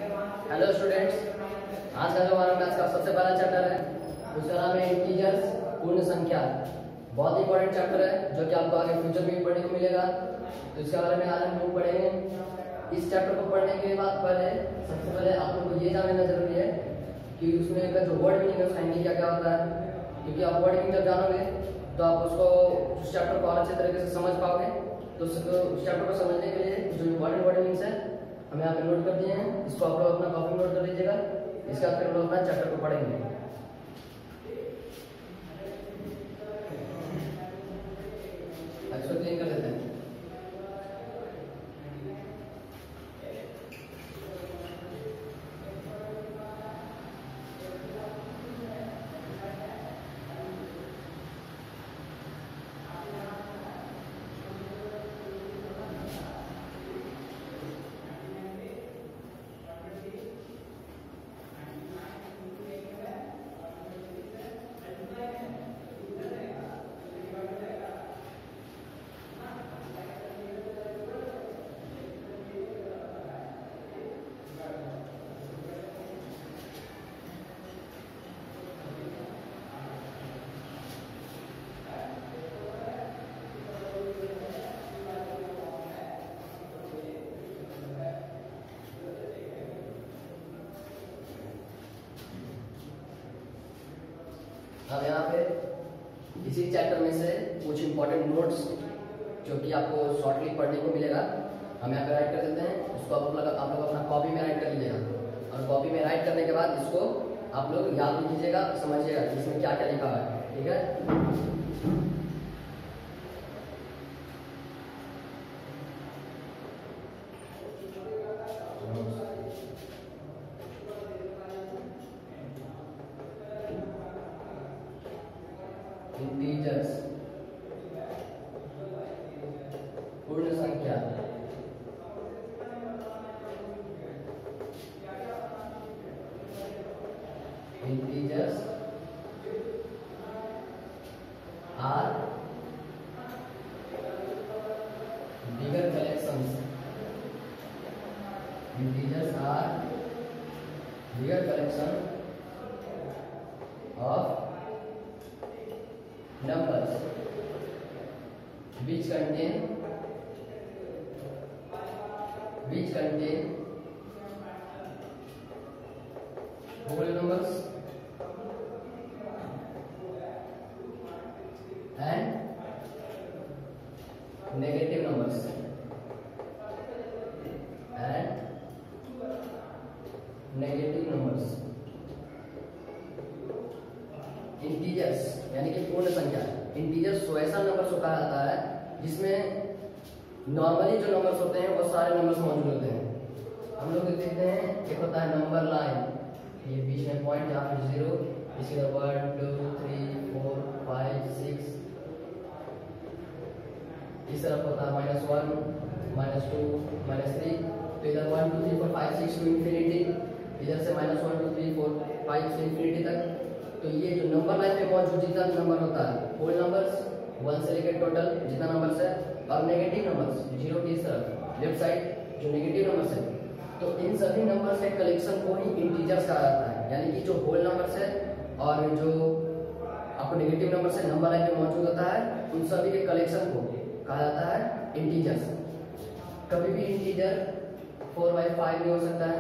Hello students, आज का जो हमारा मैथ्स का सबसे पहला चैप्टर है उसका नाम है इंटीजर्स, पूर्ण संख्या। बहुत इंपॉर्टेंट चैप्टर है जो कि आपको आगे फ्यूचर में भी पढ़ने को मिलेगा। तो इसके बारे में आज हम लोग पढ़ेंगे। इस चैप्टर को पढ़ने के बाद सबसे पहले आप लोगों को ये जान लेना जरूरी है कि उसमें का जो वर्ड मीनिंग है उसका हिंदी क्या क्या होता है, क्योंकि आप वर्ड मीनिंग जब जानोगे तो आप उसको उस चैप्टर को और अच्छे तरीके से समझ पाओगे। तो उस चैप्टर को समझने के लिए जो इंपॉर्टेंट वर्ड मीनिंग्स है हम यहाँ पे नोट कर दिए हैं, इसको आप लोग अपना कॉपी में नोट कर लीजिएगा। इसके बाद फिर हम लोग अपना चैप्टर को पढ़ेंगे। इसको क्लीन कर देते हैं। अब यहाँ पे इसी चैप्टर में से कुछ इंपॉर्टेंट नोट्स जो कि आपको शॉर्टली पढ़ने को मिलेगा हम यहाँ पे राइट कर देते हैं। उसको आप लोग अपना कॉपी में राइट कर लीजिएगा और कॉपी में राइट करने के बाद इसको आप लोग याद लीजिएगा, समझिएगा इसमें क्या क्या लिखा है। ठीक है, इंटीजर्स, पूर्ण संख्या, integers are bigger collections, integers are bigger collection of numbers which contain whole numbers and negative numbers integers यानी कि पूर्ण संख्या। इंटीजर्स वो ऐसा नंबर्स को कहा जाता है जिसमें नॉर्मली जो नंबर्स होते हैं वो सारे नंबर्स मौजूद होते हैं। हम लोग देखते हैं एक होता है नंबर लाइन, ये बीच में पॉइंट जहाँ पे 0, इसके बाद 1 2 3 4 5 6, इस तरफ होता है -1 -2 -3, तो इधर 1 2 3 4 5 6 टू इंफिनिटी, इधर से -1 2 3 4 5 से इंफिनिटी तक। तो ये जो नंबर लाइन में मौजूद जितना नंबर होता है होल नंबर्स 1 से लेकर टोटल जितना नंबर्स है, और नेगेटिव नंबर्स 0 की इस तरफ लेफ्ट साइड जो नेगेटिव नंबर्स है, तो इन सभी नंबर्स के कलेक्शन को ही इंटीजर्स कहा जाता है। यानी कि जो होल नंबर्स है और जो आपको नेगेटिव नंबर से नंबर लाइन में मौजूद होता है उन सभी के कलेक्शन को कहा जाता है इंटीजर्स। कभी भी इंटीजर 4/5 नहीं हो सकता है।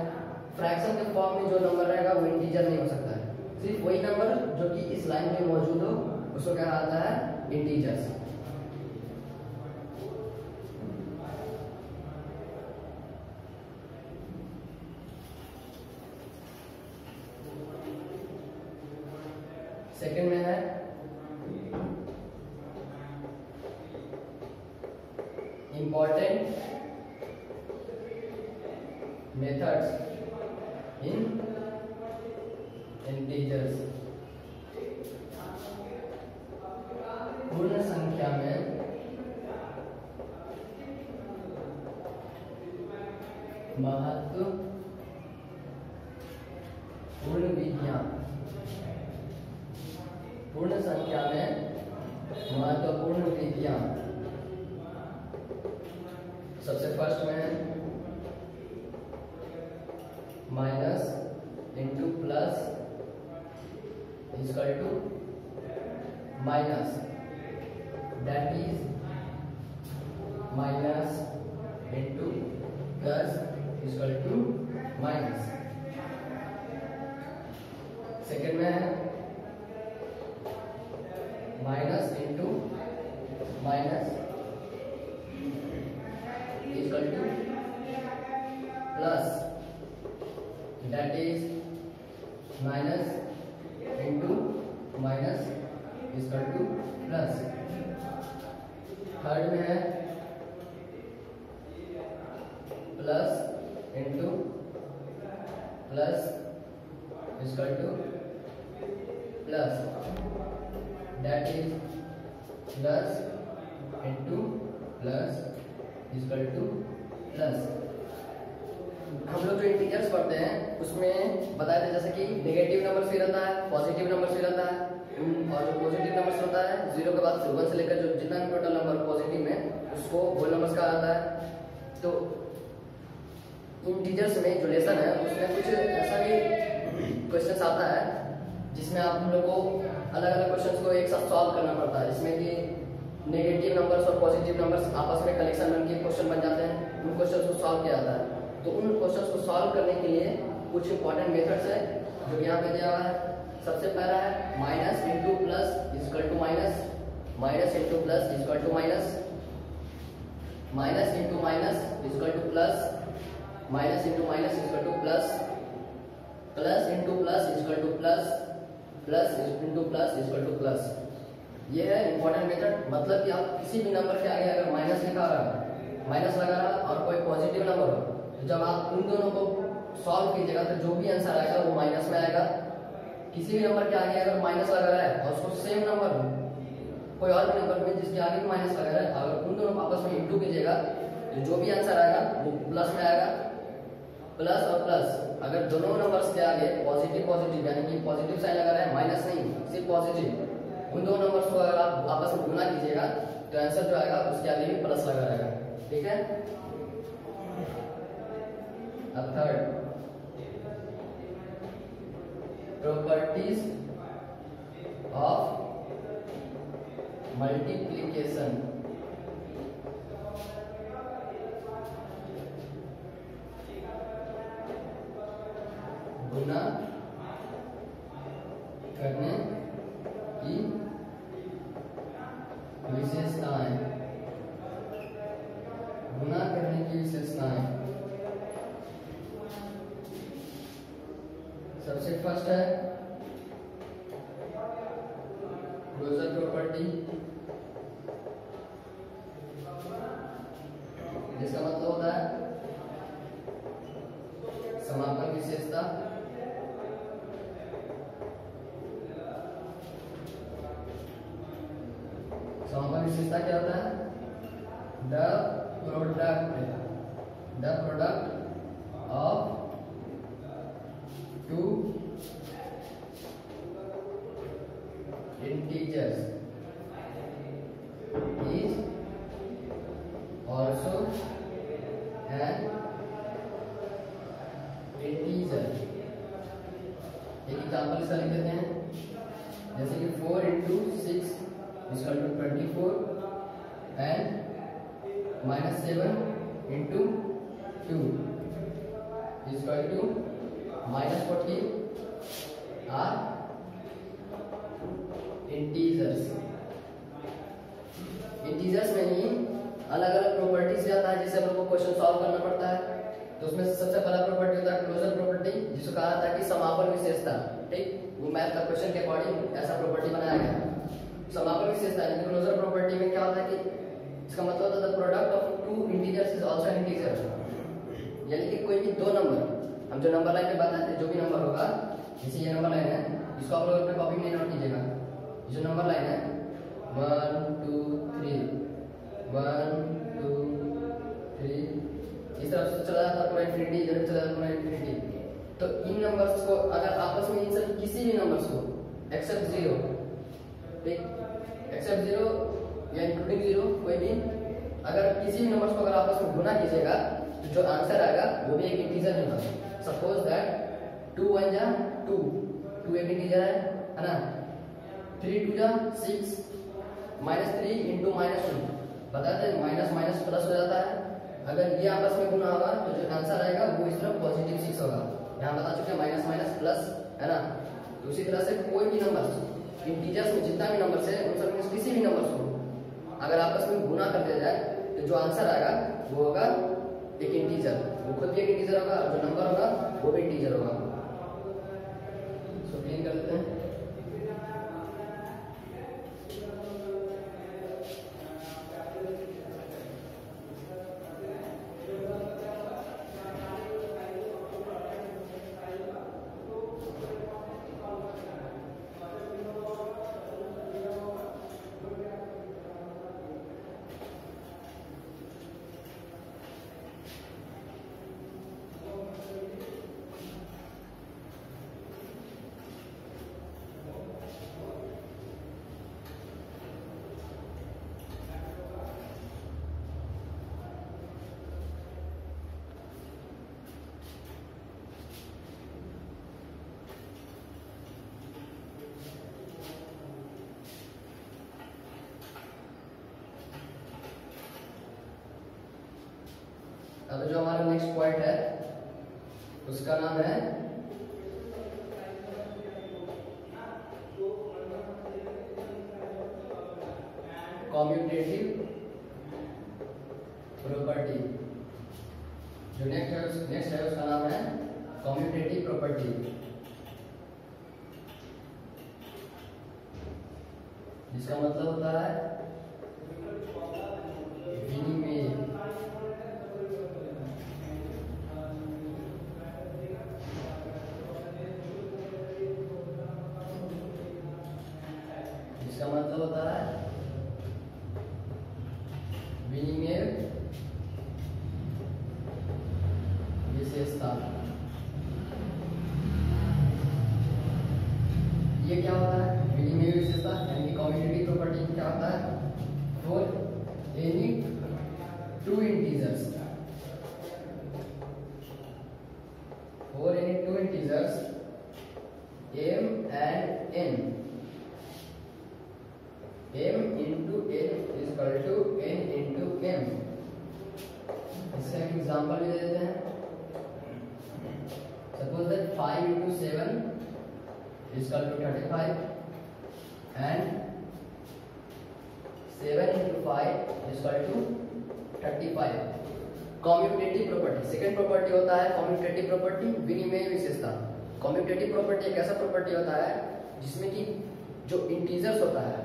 फ्रैक्शन के फॉर्म में जो नंबर रहेगा वो इंटीजर नहीं हो सकता है। सिर्फ वही नंबर जो कि इस लाइन में मौजूद हो उसको कहा जाता है इंटीजर्स। सेकंड में है इंपॉर्टेंट मेथड्स इन इंटीजर्स। पूर्ण संख्या में महत्वपूर्ण विधियां, पूर्ण संख्या में महत्वपूर्ण विधियां। सबसे फर्स्ट में minus into plus equal to minus, that is minus into plus equal to minus. Second में है minus into minus equal to plus, that is minus into minus equal to plus. Third में है plus into plus equal to plus, that is plus into plus equal to plus. हम लोग जो integers पढ़ते हैं उसमें बताया था जैसे कि नेगेटिव नंबर्स भी रहता है, पॉजिटिव नंबर्स भी रहता है, और जो पॉजिटिव नंबर्स होता है 0 के बाद 1 से लेकर जो जितना भी टोटल नंबर पॉजिटिव में उसको होल नंबर्स कहा जाता है। तो इंटीजर्स में जो लेसन है उसमें कुछ ऐसा भी क्वेश्चन आता है जिसमें आप हम लोग को अलग अलग क्वेश्चंस को एक साथ सॉल्व करना पड़ता है, जिसमें कि नेगेटिव नंबर्स और पॉजिटिव नंबर्स आपस में कलेक्शन बन के क्वेश्चन बन जाते हैं। उन क्वेश्चंस को सॉल्व किया जाता है। तो उन क्वेश्चंस को सॉल्व करने के लिए कुछ इंपॉर्टेंट मेथड्स है जो यहाँ पे दिया हुआ है। सबसे पहला है minus into plus equal to minus, minus into plus equal to minus, minus into minus equal to plus, minus into minus equal to plus, plus into plus equal to plus, plus into plus equal to plus. ये है important method. मतलब कि आप किसी भी number के आगे अगर माइनस लिखा रहा, माइनस लगा रहा और कोई पॉजिटिव नंबर हो, तो जब आप उन दोनों को सॉल्व कीजिएगा तो जो भी आंसर आएगा वो माइनस में आएगा। किसी भी नंबर के आगे अगर माइनस लगा रहा है और उसको सेम नंबर कोई और भी नंबर में जिसके आगे भी माइनस लगा रहा है, अगर उन दोनों को आपस में इंटू कीजिएगा तो जो भी आंसर आएगा वो प्लस में आएगा। प्लस और प्लस, अगर दोनों नंबर्स के आगे पॉजिटिव पॉजिटिव यानी कि पॉजिटिव साइन लगा रहा है, माइनस नहीं सिर्फ पॉजिटिव, उन दोनों नंबर्स को अगर आप आपस में गुना कीजिएगा तो आंसर जो आएगा उसके आगे भी प्लस लगा रहेगा। ठीक है। अब थर्ड, प्रॉपर्टीज ऑफ मल्टीप्लिकेशन। गुना करने की विशेषताएं, गुना करने की विशेषताएं। सबसे फर्स्ट है क्लोजर प्रॉपर्टी, जिसका मतलब होता है समापन विशेषता। समापन विशेषता क्या होता है? The product of two integers is also an integer। एक एग्जाम्पल इसका लिख देते हैं, जैसे कि 4 into 6 equal to 24 and minus 7 into 2 equal to minus 14 are integers. Integers में ही अलग अलग प्रॉपर्टीज आता है जिससे हम लोग को क्वेश्चन सॉल्व करना पड़ता है। तो उसमें सबसे पहला प्रॉपर्टी होता है क्लोजर प्रॉपर्टी, जिसको कहा था कि समापन विशेषता। ठीक, वो मैथ का क्वेश्चन के अकॉर्डिंग ऐसा प्रॉपर्टी बनाया गया। समापन विशेषता यानी क्लोजर प्रॉपर्टी में क्या होता है कि इसका मतलब होता है the product of two integers is also an integer. यानी कि कोई भी दो नंबर, हम जो नंबर लाइन में बताते हैं जो भी नंबर होगा, जैसे ये नंबर लाइन है, इसको आप लोग अपने कॉपी में नोट कीजिएगा। जो नंबर लाइन है 1 2 3 1 2 3 इस तरफ से चला जाता है पूरा इंफिनिटी, इधर चला जाता है पूरा इंफिनिटी। तो इन नंबर्स को अगर आपस में इन सब किसी भी नंबर्स को एक्सेप्ट 0, ठीक, एक्सेप्ट 0 या इंक्लूडिंग 0 कोई भी, अगर किसी भी नंबर्स को अगर आपस में गुना कीजिएगा तो जो आंसर आएगा वो भी एक इंटीजर होगा। सपोज दैट 2 1 जा 2, 2 एक इंटीजर है ना। 3 2 जा 6, -3 इंटू -2 बताते हैं माइनस माइनस प्लस हो जाता है। अगर ये आपस में गुना होगा तो जो आंसर आएगा वो इस तरफ पॉजिटिव 6 होगा। यहाँ बता चुके हैं माइनस माइनस प्लस है ना। तो उसी तरह से कोई भी नंबर इंटीजर्स में जितना भी नंबर है उन सब में किसी भी नंबर को अगर आपस में गुना कर दिया जाए तो जो आंसर आएगा वो होगा एक इंटीजर। वो खुद भी एक इंटीजर होगा और जो नंबर होगा वो भी इंटीजर होगा। सो क्लीन कर देते हैं। अब जो हमारा नेक्स्ट पॉइंट है उसका नाम है कॉम्यूटेटिव प्रॉपर्टी। जो नेक्स्ट है उसका नाम है कॉम्यूटेटिव प्रॉपर्टी, जिसका मतलब होता है विनिमय। इसका मतलब होता है विनिमय विशेषता। ये क्या होता है विनिमय विशेषता यानी कॉम्यूटेटिव प्रॉपर्टी क्या होता है? For any two integers, for any two integers m and n, m into n is equal to n into m। इसका एक एग्जांपल भी दे देते हैं। Suppose that 5 into 7 is equal to 35 and 7 into 5 is equal to 35। Commutative property second property होता है commutative property विनिमय विशेषता। Commutative property एक ऐसा प्रॉपर्टी होता है जिसमें कि जो इंटीजर्स होता है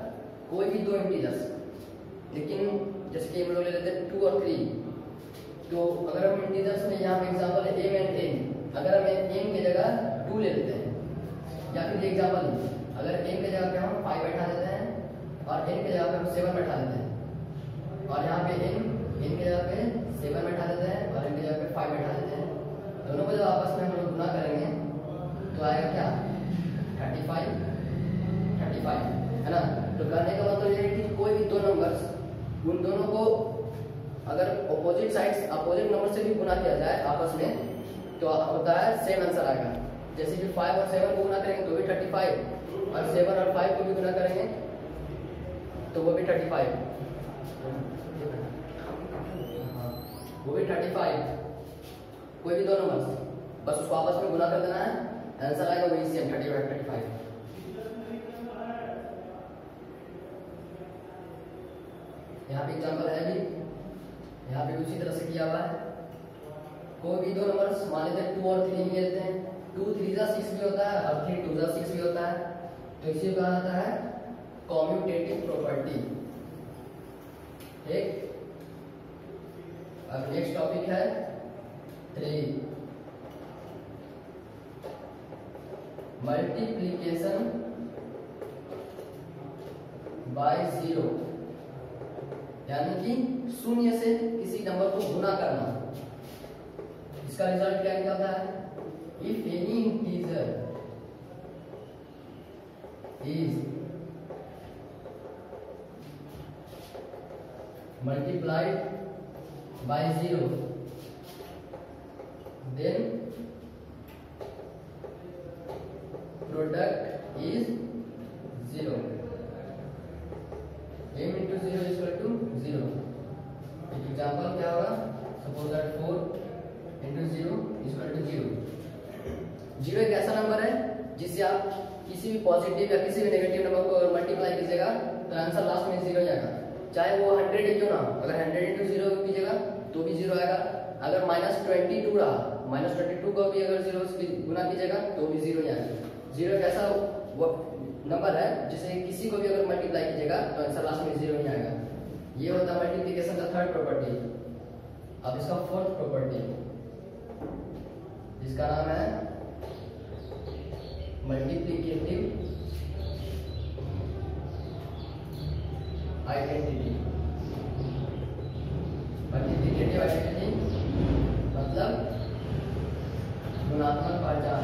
कोई भी दो इंटीजर्स, लेकिन जैसे कि हम लोग ले लेते हैं 2 और 3, तो अगर हम इंटीजर्स में यहाँ पे एग्जांपल है m and n, अगर हम m की जगह 2 ले लेते हैं या फिर एग्जांपल अगर m की जगह पे हम 5 बैठा देते हैं और n की जगह पे हम 7 बैठा देते हैं और यहाँ पे n की जगह पे 7 बैठा देते हैं और n की जगह पे 5 बैठा देते हैं, दोनों को जब आपस में हम लोग गुना करेंगे तो आएगा क्या 35 है ना। तो कहने का मतलब ये है कि कोई भी दो नंबर्स उन दोनों को अगर अपोजिट साइड्स अपोजिट नंबर से भी गुना किया जाए आपस में तो होता है सेम आंसर आएगा। जैसे कि 5 और 7 को गुना करेंगे तो भी 35 और 7 और 5 को भी गुना करेंगे तो वो भी 35, वो भी 35। कोई भी दो नंबर्स बस उसको आपस में गुना कर देना है, आंसर आएगा वही सेम 35। यहाँ पे एग्जांपल है भी, यहाँ पे उसी तरह से किया हुआ है। कोई भी दो नंबर्स मान लेते हैं 2 और 3 ही लेते हैं, 2 3 जा 6 भी होता है और 3 2 जा 6 भी होता है, तो इसी को कहा जाता है कॉम्यूटेटिव प्रॉपर्टी। ठीक, अब नेक्स्ट टॉपिक है 3 मल्टीप्लिकेशन बाय 0, यानी कि शून्य से किसी नंबर को गुना करना। इसका रिजल्ट क्या निकलता है? If any integer is multiplied by 0 then product is 0। m into 0 is equal to 0। Example क्या होगा? Suppose that 4 into 0 is equal to 0। 0 एक ऐसा नंबर है जिससे आप किसी भी पॉजिटिव या किसी भी नेगेटिव नंबर को मल्टीप्लाई कीजिएगा तो आंसर लास्ट में 0 जाएगा, चाहे वो 100 ही क्यों ना। अगर 100 into 0 कीजिएगा तो भी 0 आएगा। अगर -22 रहा, -22 को भी अगर 0 से गुना कीजिएगा तो भी 0 आएगा। 0 एक ऐसा नंबर है जिसे किसी को भी अगर मल्टीप्लाई कीजिएगा तो आंसर लास्ट में 0 ही आएगा। ये होता है मल्टीप्लिकेशन का थर्ड प्रॉपर्टी। अब इसका फोर्थ प्रॉपर्टी जिसका नाम है मल्टीप्लिकेटिव आइडेंटिटी। मल्टीप्लिकेटिव आइडेंटिटी मतलब गुणात्मक पहचान।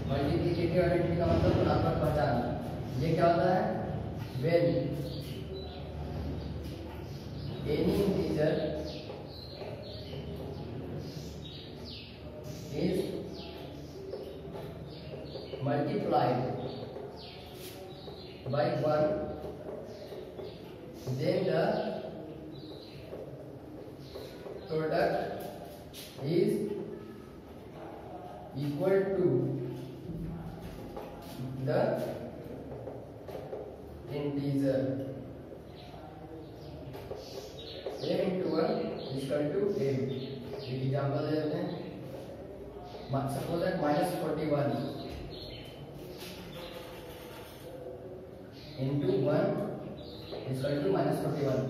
मल्टीप्लिकेटिव आइडेंटिटी का मतलब गुणात्मक पहचान। ये क्या होता है? when any integer is multiplied by 1, then the product is equal to the integer m into 1 is equal to 8। एक एग्जांपल देते हैं। Suppose that -41 into 1 is equal to -41।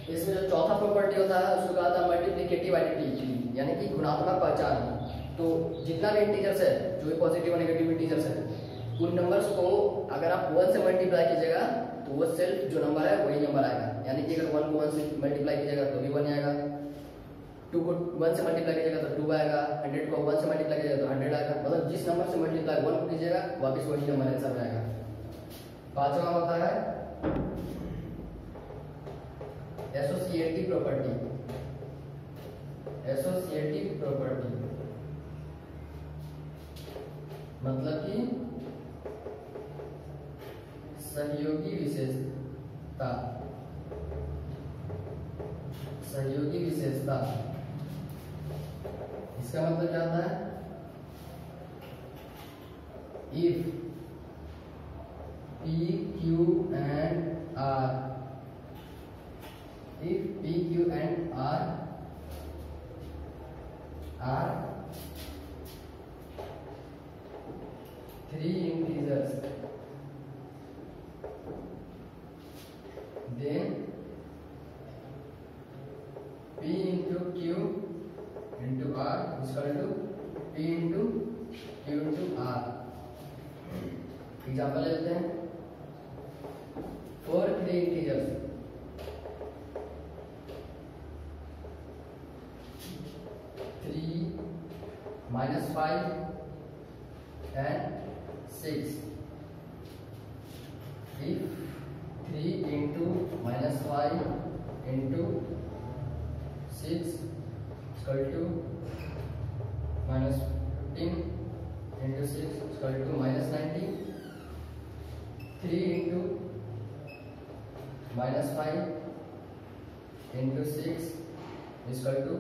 इसमें जो चौथा प्रॉपर्टी होता है उसको कहा था मल्टीप्लिकेटिव आइडेंटिटी, यानी कि गुणात्मक पहचान। तो जितना भी इंटीजर्स है, जो भी पॉजिटिव और नेगेटिव इंटीजर्स है, उन नंबर्स को अगर आप 1 से मल्टीप्लाई कीजिएगा तो वो सेल्फ जो नंबर है वही नंबर आएगा। यानी कि अगर 1 को 1 से मल्टीप्लाई कीजिएगा तो भी 1 आएगा, 2 को 1 से मल्टीप्लाई कीजिएगा तो 2 आएगा, 100 को 1 से मल्टीप्लाई कीजिएगा तो 100 आएगा। मतलब जिस नंबर से मल्टीप्लाई 1 कीजिएगा वापस वही नंबर आंसर में आएगा। पांचवा होता है एसोसिएटिव प्रॉपर्टी। एसोसिएटिव प्रॉपर्टी मतलब कि सहयोगी विशेषता। सहयोगी विशेषता इसका मतलब क्या होता है? If P, Q and R, if P, Q and R are 3 integers, then P into Q into R is equal to P into Q into R। Example लेते हैं। 4 3 integers, 3 -5 and 6। if 3 into -5 into 6 is equal to -15 into 6 is equal to -90, 3 into -5 into 6 is equal to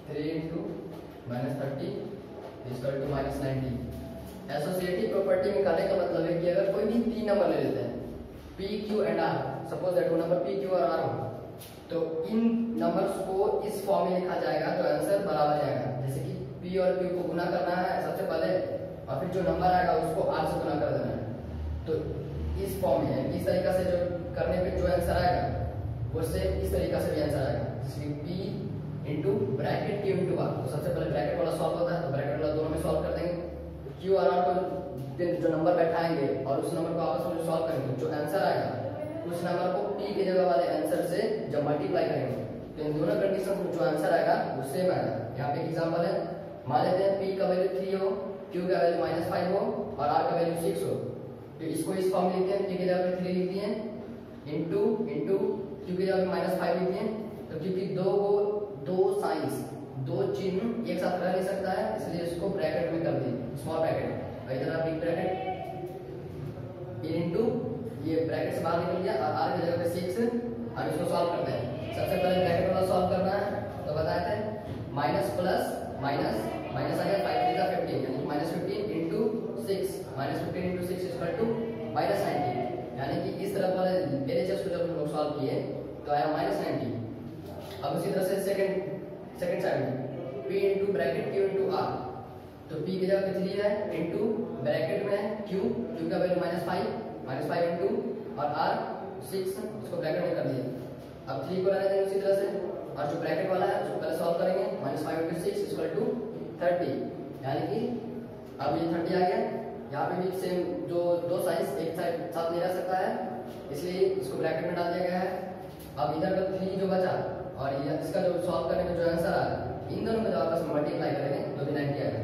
3 into -30 is equal to -90। Associative property निकालने का मतलब है कि अगर कोई भी 3 नंबर ले लेते हैं P, Q and R, suppose that वो नंबर P, Q और R हो, तो इन नंबर्स को इस फॉर्म में लिखा जाएगा तो आंसर बराबर आएगा। जैसे कि P और Q को गुना करना है सबसे पहले, और फिर जो नंबर आएगा उसको R से गुना कर देना है। तो इस फॉर्म में इस तरीका से जो करने पे जो आंसर आएगा वो सेम इस तरीका से भी आंसर आएगा। जैसे कि P into bracket Q into R, तो सबसे पहले ब्रैकेट वाला सॉल्व होता है तो ब्रैकेट वाला दोनों में सॉल्व कर देंगे। Q और R को जो नंबर बैठाएंगे और उस नंबर को आपस में सॉल्व करेंगे, जो आंसर आएगा उस नंबर को P के जगह वाले आंसर से जब मल्टीप्लाई करेंगे तो इन दोनों कंडीशन में जो आंसर आएगा वो सेम आएगा। यहाँ पे एग्जांपल है, मान लेते हैं P का वैल्यू 3 हो, Q का वैल्यू -5 हो और R का वैल्यू 6 हो, तो इसको इस फॉर्म में लिखते हैं। P की जगह पे 3 लिख दिए इंटू Q की जगह पे -5 लिख दिए। तो क्योंकि दो साइंस दो चिन्ह एक साथ रह नहीं सकता है, इसलिए इसको ब्रैकेट में कर दी, स्मॉल ब्रैकेट, और इधर आप बिग ब्रैकेट इनटू, ये ब्रैकेट से बाहर निकल गया और आर की जगह पे 6, अब इसको सॉल्व करते हैं। सबसे पहले ब्रैकेट वाला सॉल्व करना है, तो बताए थे माइनस प्लस माइनस माइनस आ गया 5 3 15, यानी minus 15 into 6, minus 15 into 6 equal to minus 90, यानी कि इस तरफ वाले एलएचएस को जब हम लोग सॉल्व किए तो आया माइनस 90। अब उसी तरह से सेकंड साइड में p into bracket q into r, तो p की जगह पे 3 है इंटू ब्रैकेट में q का वैल्यू -5 इंटू और r 6, इसको ब्रैकेट में कर दिया। अब 3 को रहने देंगे उसी तरह से, और जो ब्रैकेट वाला है उसको पहले सॉल्व करेंगे, -5 इंटू 6 इक्वल टू 30, यानी कि अब ये 30 आ गया। यहाँ पे भी सेम, जो दो साइज एक साथ नहीं रह सकता है, इसलिए इसको ब्रैकेट में डाल दिया गया है। अब इधर का 3 जो बचा और ये इसका जो सॉल्व करने में जो आंसर आया, इन दोनों का जब आपस में मल्टीप्लाई करेंगे तो भी 90 आएगा।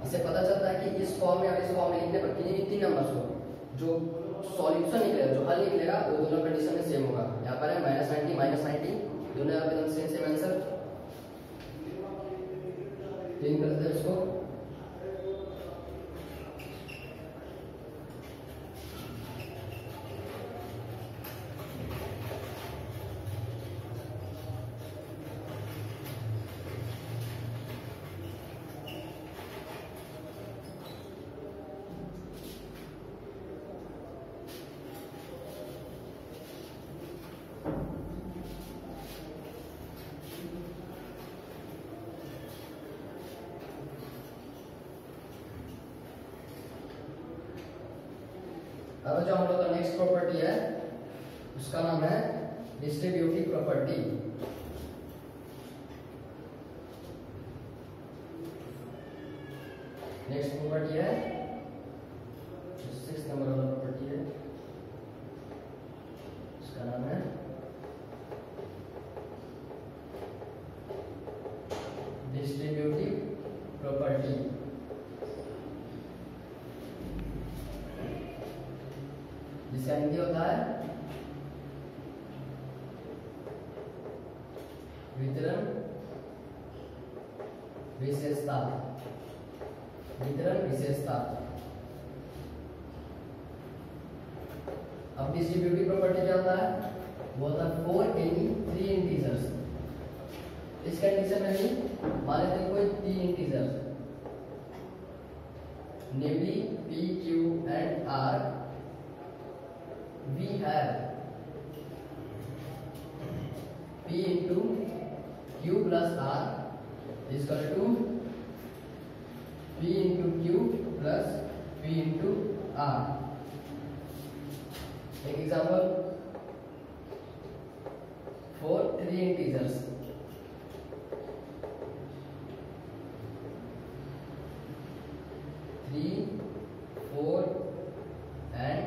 इससे पता चलता है कि इस फॉर्म में और इस फॉर्म में लिखने पर किन्हीं भी 3 नंबर्स को जो सॉल्यूशन निकलेगा, जो हल निकलेगा, वो दोनों कंडीशन में सेम होगा। यहाँ पर है -90 दोनों एकदम सेम आंसर। क्लीन करते हैं इसको। अब जो हम लोग का नेक्स्ट प्रॉपर्टी है उसका नाम है डिस्ट्रीब्यूटिव प्रॉपर्टी। नेक्स्ट प्रॉपर्टी है 6 नंबर वाला प्रॉपर्टी है, उसका नाम है डिस्ट्रीब्यूटिव प्रॉपर्टी। जिसका हिंदी होता है वितरण विशेषता। वितरण विशेषता। अब डिस्ट्रीब्यूटिव प्रॉपर्टी क्या होता है? वो होता है फॉर एनी 3 इंटीजर्स। इस कंडीशन में भी मान लेते हैं कोई 3 integers, namely p, q and r, we have p into q plus r is equal to p into q plus p into r। एक example, for 3 integers, -3, 4 and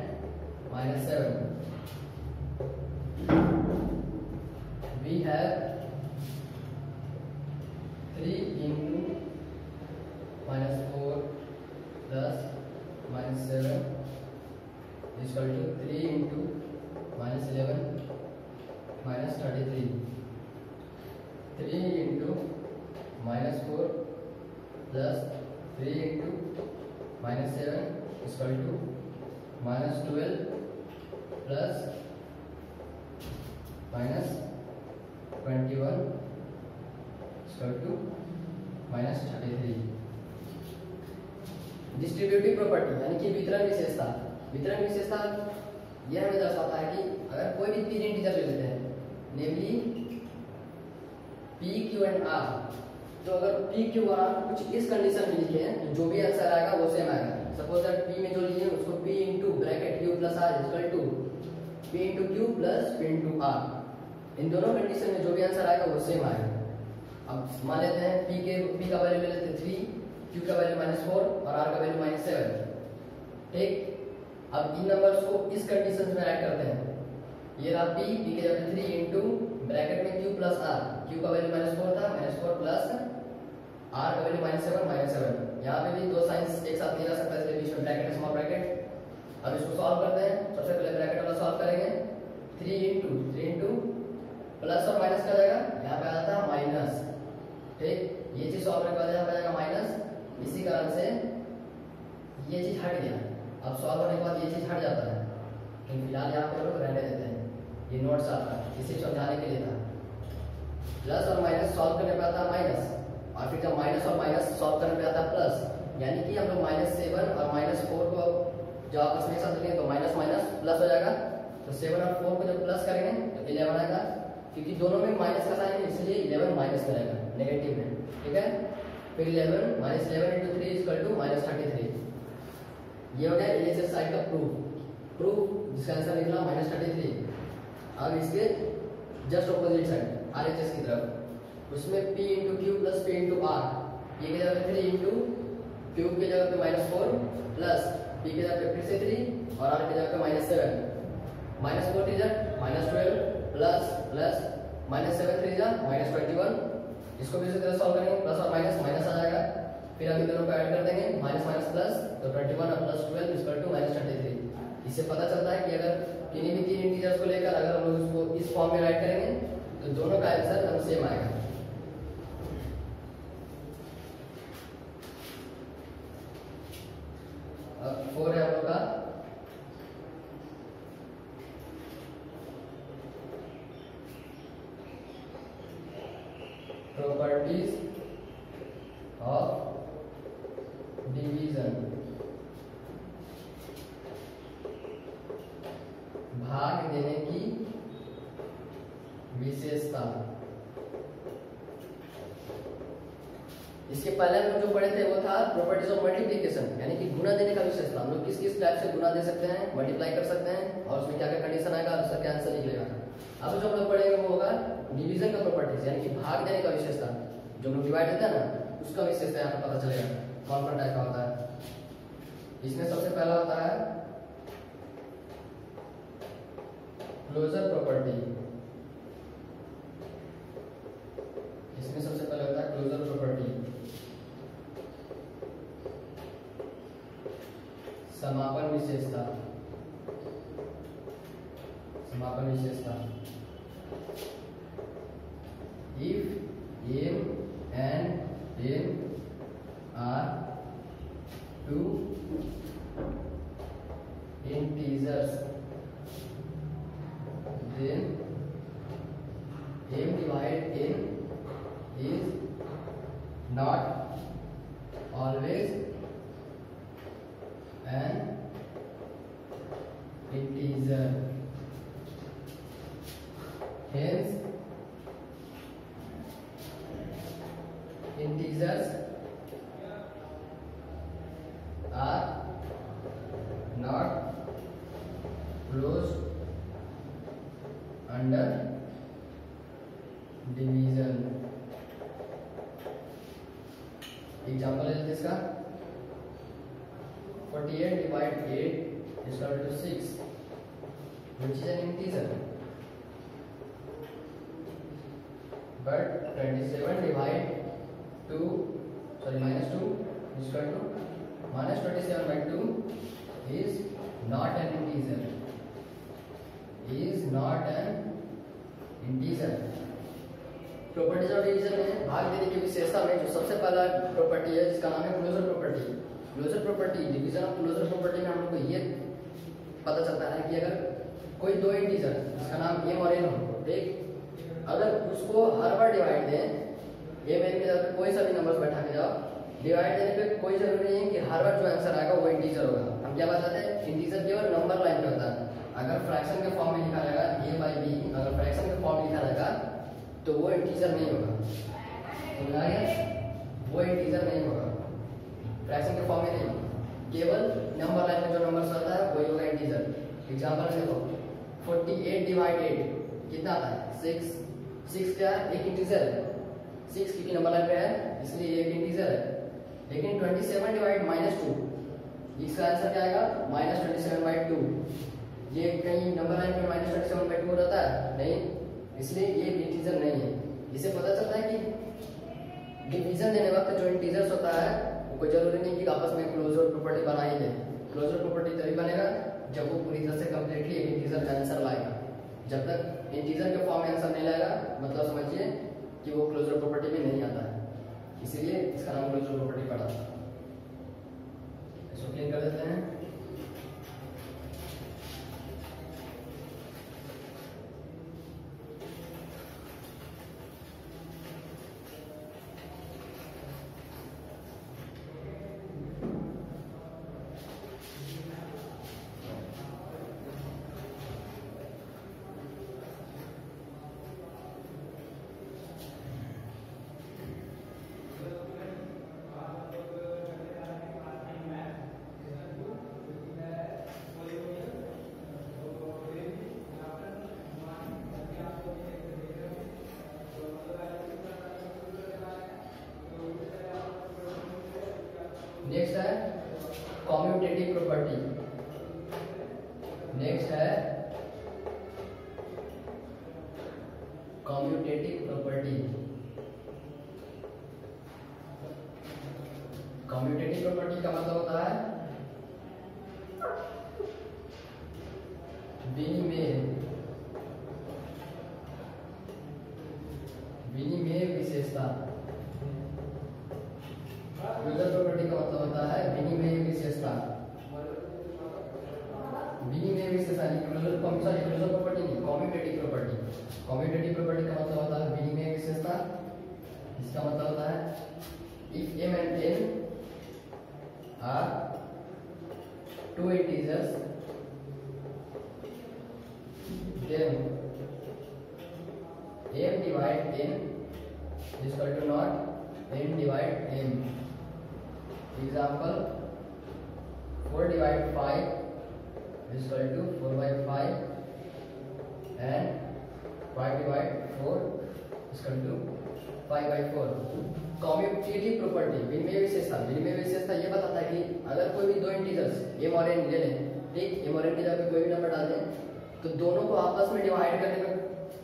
-7, we have 3 into -4 plus -7 is equal to 3 into -11 -33, 3 into -4 plus 3 into -7 is equal to -12 plus -21 is equal to -33। Distributive property यानी कि वितरण विशेषता। वितरण विशेषता यह हमें दर्शाता है कि अगर कोई भी 3 इंटीजर ले लेते हैं, नेमली p, q and r, तो अगर p, q और r कुछ इस कंडीशन में लिखे हैं तो जो भी आंसर आएगा वो सेम आएगा। सपोज दैट p में जो लिए उसको p into bracket q plus r is equal to p into q plus p into r। इन दोनों कंडीशन में जो भी आंसर आएगा वो सेम आएगा। अब मान लेते हैं p का वैल्यू ले लेते हैं 3, q का वैल्यू -4 और r का वैल्यू -7। ठीक, अब इन नंबर्स को इस कंडीशन में ऐड करते हैं। ये रहा p की जगह 3 into ब्रैकेट में q plus r, q का वैल्यू -4 था, -4 प्लस r का वैल्यू -7। यहाँ पे भी दो साइंस एक साथ नहीं रह सकता, इसलिए बीच में ब्रैकेट है, स्मॉल ब्रैकेट। अब इसको सॉल्व करते हैं। सबसे पहले ब्रैकेट वाला सॉल्व करेंगे। 3 इंटू प्लस और माइनस का जाएगा, यहाँ पे आता है माइनस। ठीक, ये चीज सॉल्व करने के बाद यहाँ पे जाएगा माइनस, इसी कारण से ये चीज हट गया। अब सॉल्व होने के बाद ये चीज हट जाता है, लेकिन फिलहाल यहाँ पे हम लोग रहने देते हैं, ये नोट्स आता है, इसे समझाने के लिए था। प्लस और माइनस सॉल्व करने पे आता है माइनस, और फिर जब माइनस और माइनस सॉल्व करने पे आता है प्लस, यानी कि हम लोग -7 और -4 को जब आपस में साथ लेंगे तो माइनस माइनस प्लस हो जाएगा। तो 7 और 4 को जब प्लस करेंगे तो 11 आएगा, क्योंकि दोनों में माइनस का साइन है इसलिए 11 माइनस में रहेगा, नेगेटिव में, ठीक है। फिर 11 -11 × 3 = -33। ये हो गया ये साइड का प्रूफ जिसका आंसर निकला -33। अब इसके जस्ट ऑपोजिट साइड RHS की तरफ, उसमें p × q + p × r, ये की जगह पे 3 × q की जगह पे -4 प्लस p की जगह पे फिर से 3 और r की जगह पे -7, -4 3 -12 प्लस -7 3 -21। इसको भी इसी तरह सॉल्व करेंगे, प्लस और माइनस माइनस आ जाएगा, फिर हम इन दोनों को ऐड कर देंगे, माइनस माइनस प्लस, तो 21 और +12 = -33। इससे पता चलता है कि अगर किन्हीं भी 3 इंटीजर्स को लेकर अगर हम लोग उसको इस फॉर्म में राइट करेंगे तो दोनों का आंसर हम सेम आएगा। अब 4 है हम लोग का प्रॉपर्टीज ऑफ डिवीजन, भाग देने की विशेषता। इसके पहले हम जो पढ़े थे वो था प्रॉपर्टीज ऑफ मल्टीप्लिकेशन, यानी कि गुना देने का विशेषता। हम लोग किस किस टाइप से गुना दे सकते हैं, मल्टीप्लाई कर सकते हैं, और उसमें क्या क्या कंडीशन आएगा और उसका क्या आंसर निकलेगा। अब जो हम लोग पढ़ेंगे वो होगा डिवीजन का प्रॉपर्टीज, यानी कि भाग देने का विशेषता। जो लोग डिवाइड देता है ना उसका विशेषता यहाँ पे पता चलेगा कौन कौन टाइप का होता है। इसमें सबसे पहला होता है क्लोजर प्रॉपर्टी। इसमें सबसे पहले होता है क्लोजर प्रॉपर्टी, समापन विशेषता। समापन विशेषता if m and n are two integers then m divided n is not always an integer, hence integers are not closed under division। Example है इसका 48 / 8 = 6, which is an integer, but 27 / -2 is equal to -27/2 is not an integer, properties of division में भाग देने की विशेषता में जो सबसे पहला प्रॉपर्टी है जिसका नाम है closure property. Closure property division of closure property में हम लोग को ये पता चलता है कि अगर कोई दो इंटीजर जिसका नाम m और n हो, एक अगर उसको हर बार डिवाइड दें, m n की जगह पे कोई सा भी नंबर्स बैठा के जाओ, डिवाइड देने पे कोई जरूरी नहीं है कि हर बार जो आंसर आएगा वो इंटीजर होगा। हम क्या बताते हैं, इंटीजर केवल नंबर लाइन पे होता है। अगर फ्रैक्शन के फॉर्म में लिखा रहेगा a/b, अगर फ्रैक्शन के फॉर्म में लिखा रहेगा तो वो इंटीजर नहीं होगा, समझ आया? वो इंटीजर नहीं होगा, फ्रैक्शन के फॉर्म में नहीं, केवल नंबर लाइन में जो नंबर आता है वही होगा इंटीजर। एग्जांपल देखो 48 / 8 कितना आता है 6, 6 क्या है, एक इंटीजर है, 6 क्योंकि नंबर लाइन पे है इसलिए एक इंटीजर है। लेकिन 27 / -2 इसका आंसर क्या आएगा -27/2, ये कहीं नंबर लाइन पे -27/2 रहता है नहीं, इसलिए ये इंटीजर नहीं है। इससे पता चलता है कि डिवीजन देने वक्त जो इंटीजर्स होता है वो कोई जरूरी नहीं कि आपस में क्लोजर प्रॉपर्टी बना ही दे। क्लोजर प्रॉपर्टी तभी बनेगा जब वो पूरी तरह से कंप्लीटली एक इंटीजर का आंसर लाएगा। जब तक इंटीजर के फॉर्म में आंसर नहीं लाएगा मतलब समझिए कि वो क्लोजर प्रॉपर्टी में नहीं आता है। इसीलिए इसका नाम क्लोजर प्रॉपर्टी पड़ा। इसको क्लीन कर देते हैं। नेक्स्ट है कम्यूटेटिव प्रॉपर्टी। नेक्स्ट है कम्यूटेटिव प्रॉपर्टी। कम्यूटेटिव प्रॉपर्टी का मतलब होता है विनिमेय विशेषता। क्लोजर प्रॉपर्टी का मतलब होता है विनिमेय विशेषता। विनिमेय विशेषता क्लोजर प्रॉपर्टी नहीं, कम्यूटेटिव प्रॉपर्टी। कम्यूटेटिव प्रॉपर्टी का मतलब होता है विनिमेय विशेषता। इसका मतलब होता है if m and n are two integers, then m divide n is equal to not n divide m. Example 4 divide 5 is equal to 4 by 5 and 5 divide 4 is equal to 5 by 4. Commutative property विनिमेय विशेषता। विनिमेय विशेषता ये बताता है कि अगर कोई भी दो इंटीजर्स m और n ले लें, ठीक, m और n की जगह पे कोई भी नंबर डाल दें, तो दोनों को आपस में डिवाइड करने में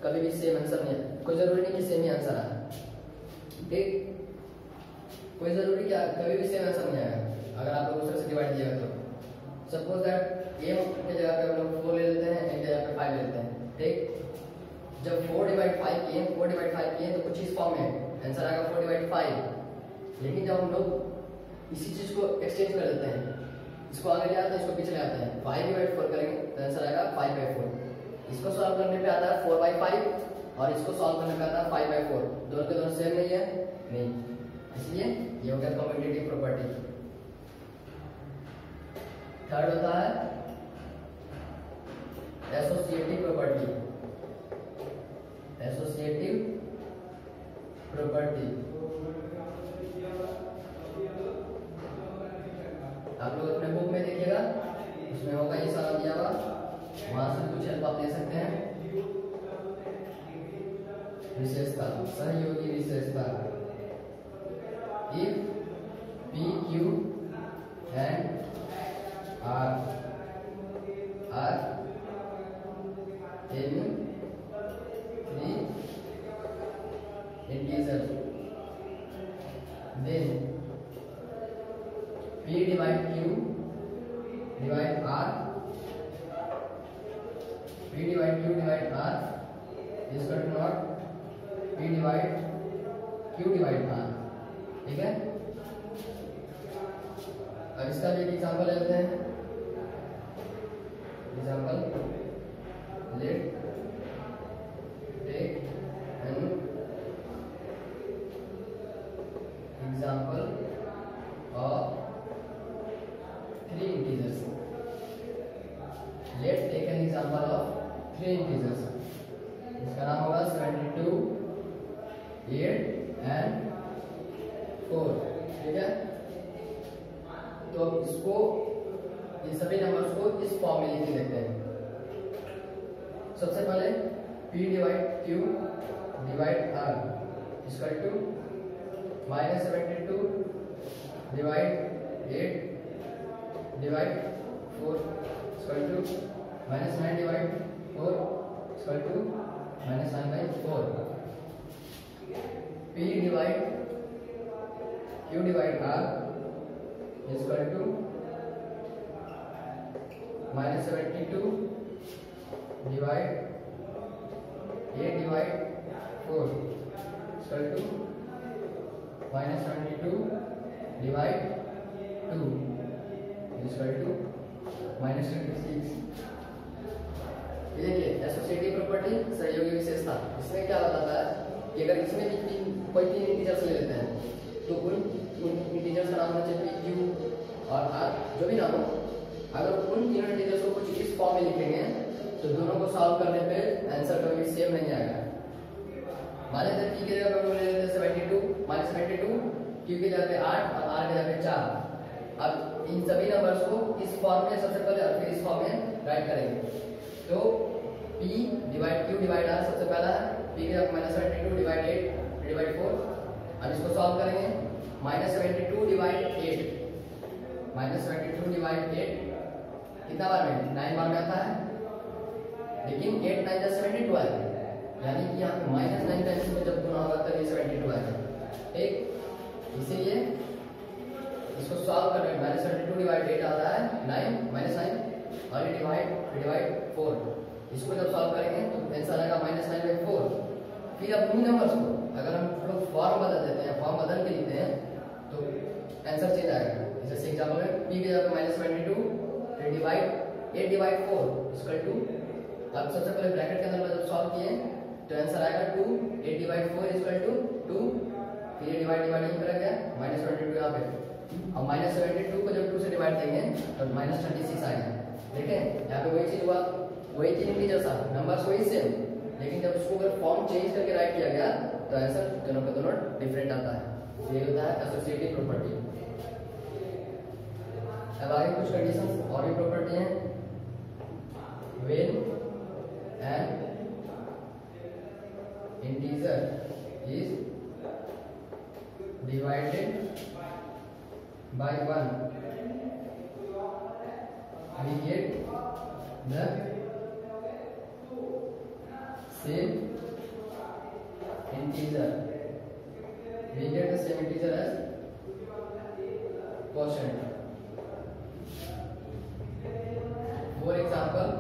कभी भी सेम आंसर नहीं है। कोई जरूरी नहीं कि सेम ही आंसर आए, ठीक, कोई जरूरी क्या कभी भी सेम आंसर नहीं आएगा अगर आप लोग दूसरे से डिवाइड किया तो। सपोज दैट m की जगह पे हम लोग 4 ले लेते हैं, n की जगह पे 5 ले लेते हैं, ठीक। जब 4 डिवाइड 5 किए तो कुछ इस फॉर्म में आंसर आएगा 4 डिवाइड 5। लेकिन जब हम लोग इसी चीज को एक्सचेंज कर देते हैं, इसको आगे ले आते हैं, इसको पीछे ले आते हैं, 5 डिवाइड 4 करेंगे तो आंसर आएगा 5 by 4। इसको सॉल्व करने पे आता है 4 by 5 और इसको सॉल्व करने पे आता है 5 by 4। दोनों के दोनों सेम नहीं है, नहीं, इसलिए ये हो गया कम्यूटेटिव प्रॉपर्टी। थर्ड होता है एसोसिएटिव प्रॉपर्टी। एसोसिएटिव प्रॉपर्टी आप लोग अपने बुक में देखिएगा, उसमें होगा ये सारा दिया हुआ, वहां से कुछ हेल्प आप ले सकते हैं। विशेषता, सहयोगी विशेषता। If P, Q and R are any three integers, then P divide Q divide R, P divide Q divide R is equal to not P divide Q divide R, ठीक है। अब इसका भी एक एग्जांपल लेते हैं। Example let take an example of 3 integers. Let's take an example of 3 integers. इसका नाम होगा 72, 8 and 4, ठीक है। तो अब इसको इन सभी नंबर्स को इस फॉर्म में लिख देते हैं। सबसे पहले P divide Q divide R equal to -72 divide 8 divide 4 equal to -9 divide 4 equal to -9/4। P divide Q divide R equal to -72 divide 8 divide 4 equal to -22 divide 2 equal to -26। ये देखिए एसोसिएटिव प्रॉपर्टी, सहयोगी विशेषता, इसमें क्या बताता है कि अगर इसमें भी कोई तीन इंटीजर्स ले लेते हैं तो उन इंटीजर्स का नाम होना चाहिए पी क्यू और आर, जो भी नाम हो। अगर उन तीनों इंटीजर्स को कुछ इस फॉर्म में लिखेंगे तो दोनों को सॉल्व करने पे आंसर कभी भी सेम नहीं आएगा। मान लेते हैं पी की जगह पे ले लेते हैं 72 -72, क्यू की जगह पे 8 और आर की जगह पे 4। अब इन सभी नंबर्स को इस फॉर्म में सबसे पहले और फिर इस फॉर्म में राइट करेंगे। तो p divide q divide r सबसे पहला है, p की जगह -72 डिवाइड 8 डिवाइड 4। अब इसको सॉल्व करेंगे। -72 डिवाइड 8, -72 डिवाइड 8 कितना बार में 9 बार में आता है, लेकिन 8 9 जा 72 आएगा, यानी कि यहाँ पे -9 टाइम्स में जब गुना होगा तब ये 72 आएगा। ठीक, इसीलिए इसको सॉल्व कर रहे हैं। -72 डिवाइड 8 आता है 9 -9 और ये डिवाइड 4। इसको जब सॉल्व करेंगे तो आंसर आएगा -9/4। फिर अब उन्हीं नंबर्स को अगर हम लोग फॉर्म बदल देते हैं, फॉर्म बदल के लिखते हैं तो आंसर चेंज आएगा। जैसे एग्जांपल में p की जगह -22 फिर डिवाइड 8 डिवाइड 4 इक्वल टू, अब सबसे पहले ब्रैकेट के अंदर जब सॉल्व किए तो आंसर आएगा 2, 8 डिवाइड 4 इक्वल टू 2, फिर ये डिवाइड यहीं पर आ गया -22 यहाँ पे। अब -72 को जब 2 से डिवाइड देंगे तो -36 आएगा। ठीक है, यहाँ पे वही चीज हुआ, वही तीन इंटीजर्स आ, नंबर्स वही सेम, लेकिन जब उसको अगर फॉर्म चेंज करके राइट किया गया तो आंसर दोनों का दोनों डिफरेंट आता है। ये होता है एसोसिएटिव प्रॉपर्टी। अब आगे कुछ कंडीशंस और भी प्रॉपर्टी हैं। When an integer is divided bye 1 we get the same integer, we get the same integer as quotient. For example,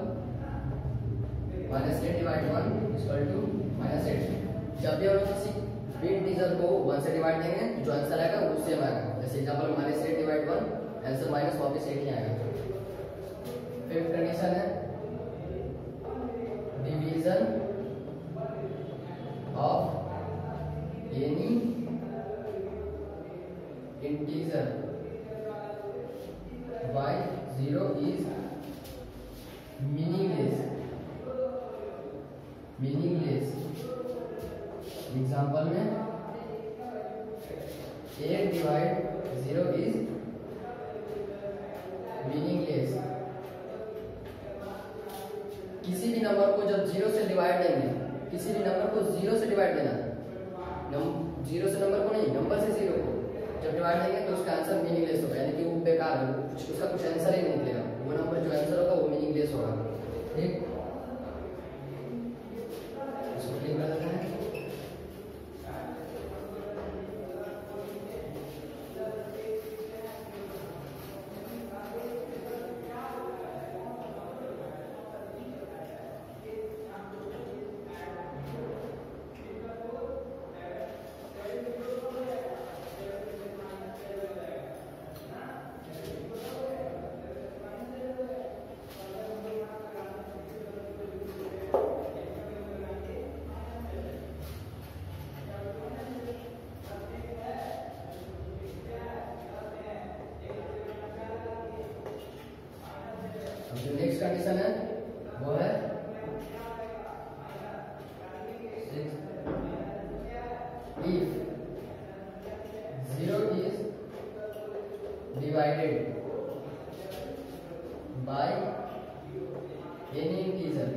-8 divide 1 equal to -8। जब भी हम किसी भी इंटीजर को 1 से डिवाइड देंगे जो आंसर आएगा वो सेम आएगा। जैसे एग्जांपल -8 डिवाइड 1 आंसर माइनस वापस 8 ही आएगा। फिफ्थ कंडीशन है division of any integer by 0 is meaningless. Example में 8 डिवाइड 0 इज मीनिंगलेस। किसी भी नंबर को जब 0 से डिवाइड देंगे, किसी भी नंबर को 0 से डिवाइड देना, 0 से नंबर को नहीं, नंबर से 0 को जब डिवाइड देंगे तो उसका आंसर मीनिंगलेस होगा, यानी कि वो बेकार है, उसका कुछ आंसर ही नहीं निकलेगा। वो नंबर जो आंसर होगा वो मीनिंगलेस होगा। ठीक, इसको क्लियर कर देते हैं। जो नेक्स्ट कंडीशन है वो है if 0 is divided by any integer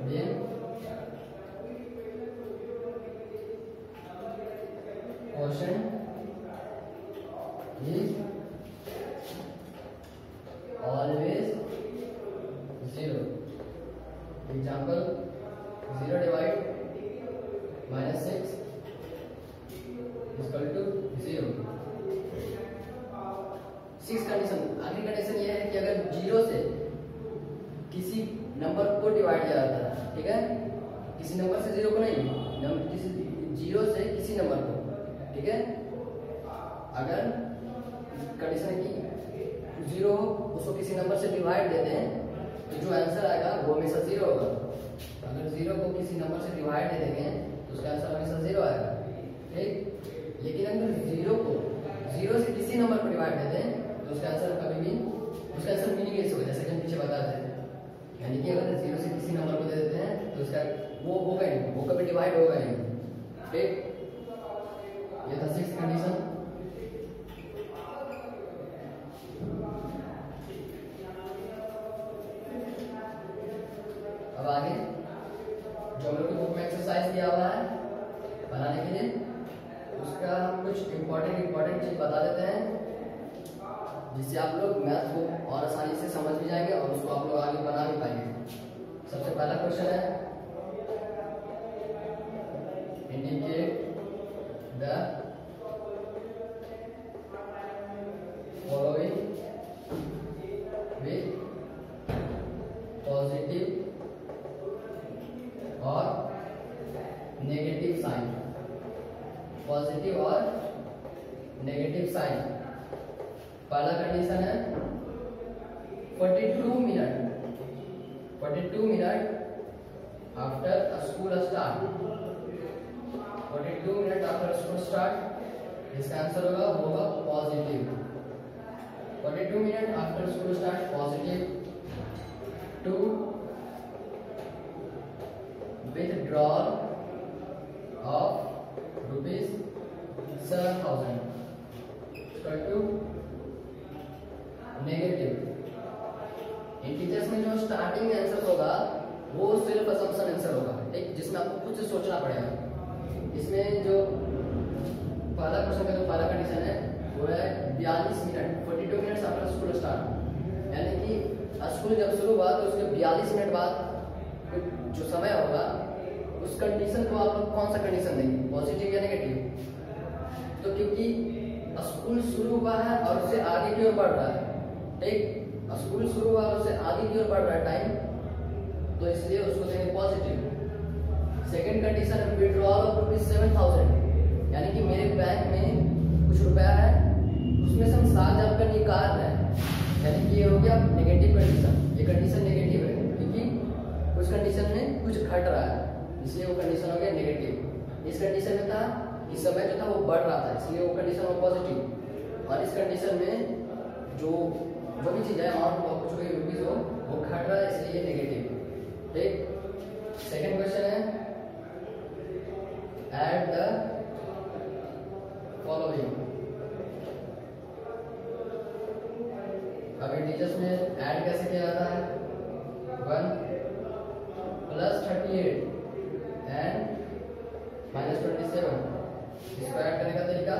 then quotient is always 0. Example 0 divide -6 equal to 0. 6 condition. अगली कंडीशन ये है कि अगर 0 से किसी नंबर को डिवाइड किया जाता है, ठीक है, किसी नंबर से 0 को नहीं, किसी जीरो से किसी नंबर को, ठीक है, अगर कंडीशन की जीरो हो उसको किसी नंबर से डिवाइड देते हैं तो जो आंसर आएगा वो हमेशा जीरो होगा। अगर जीरो को किसी नंबर से डिवाइड दे देंगे तो उसका आंसर हमेशा जीरो आएगा, ठीक। लेकिन अगर जीरो को जीरो से किसी नंबर पर डिवाइड देते हैं तो उसका आंसर कभी भी, उसका आंसर मीनिंगलेस होगा, जैसे कि हम पीछे बताते हैं। यानी कि अगर जीरो से किसी नंबर को दे देते हैं तो उसका वो होगा ही, वो कभी डिवाइड होगा ही, ठीक। ये था सिक्स्थ कंडीशन। अब आगे जो हम लोग की बुक में एक्सरसाइज दिया हुआ है बनाने के लिए, उसका हम कुछ इम्पोर्टेंट चीज बता देते हैं जिससे आप लोग मैथ को और आसानी से समझ भी जाएंगे और उसको आप लोग आगे बना भी पाएंगे। सबसे पहला क्वेश्चन है, indicate the following with positive और नेगेटिव साइन, पॉजिटिव और नेगेटिव साइन। पहला कंडीशन है 42 minute after school start, 42 minute after school start, इसका आंसर होगा positive. 42 minute after school start positive. 2 withdrawal of rupees 7,000 equal to negative. Integers में जो starting में answer होगा वो सिर्फ असम्पशन आंसर होगा, ठीक, जिसमें आपको कुछ सोचना पड़ेगा। इसमें जो पहला क्वेश्चन का जो पहला कंडीशन है वो है 42 minute, 42 minutes after school start, यानी कि स्कूल जब शुरू हुआ तो उसके 42 मिनट बाद जो समय होगा उस कंडीशन को आप लोग कौन सा कंडीशन देंगे, पॉजिटिव या नेगेटिव। तो क्योंकि स्कूल शुरू हुआ है और उससे आगे की ओर बढ़ रहा है, ठीक, स्कूल शुरू हुआ और उससे आगे की ओर बढ़ रहा है टाइम, तो इसलिए उसको देंगे पॉजिटिव। सेकंड कंडीशन है विड्रॉल ऑफ रुपीज 7,000, यानी कि मेरे बैंक में कुछ रुपया है उसमें से हम 7,000 का निकाल रहे हैं, यानी कि ये हो गया नेगेटिव कंडीशन। ये कंडीशन नेगेटिव है क्योंकि उस कंडीशन में कुछ घट रहा है, इसलिए वो कंडीशन हो गया नेगेटिव। इस कंडीशन में था कि समय जो था वो बढ़ रहा था, इसलिए वो कंडीशन हो पॉजिटिव। और इस कंडीशन में जो भी चीज है अमाउंट हो, कुछ भी रुपीज हो, वो घट रहा है, इसलिए नेगेटिव, ठीक। सेकंड क्वेश्चन है ऐड द फॉलोइंग। अब इंटीजर्स में ऐड कैसे किया जाता है, 1 + 38 एंड -27, इसको ऐड करने का तरीका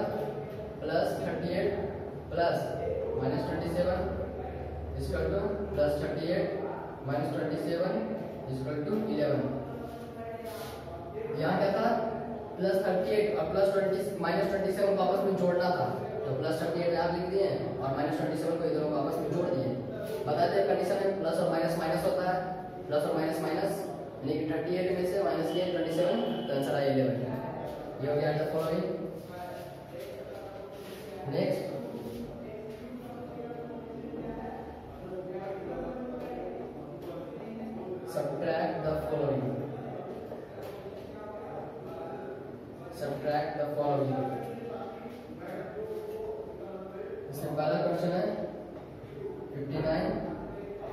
+38 plus -27 equal to +38 -27 equal to 11। यहाँ क्या था, +38 और -27 को आपस में जोड़ना था, तो +38 यहाँ लिख दिए और -27 को इधर आपस में जोड़ दिए। बताते हैं कंडीशन में प्लस और माइनस माइनस होता है, प्लस और माइनस माइनस, यानी कि 38 में से माइनस किया 27, तो आंसर आया 11। ये हो गया the following. Next subtract the following, subtract the following। इसमें पहला क्वेश्चन है 59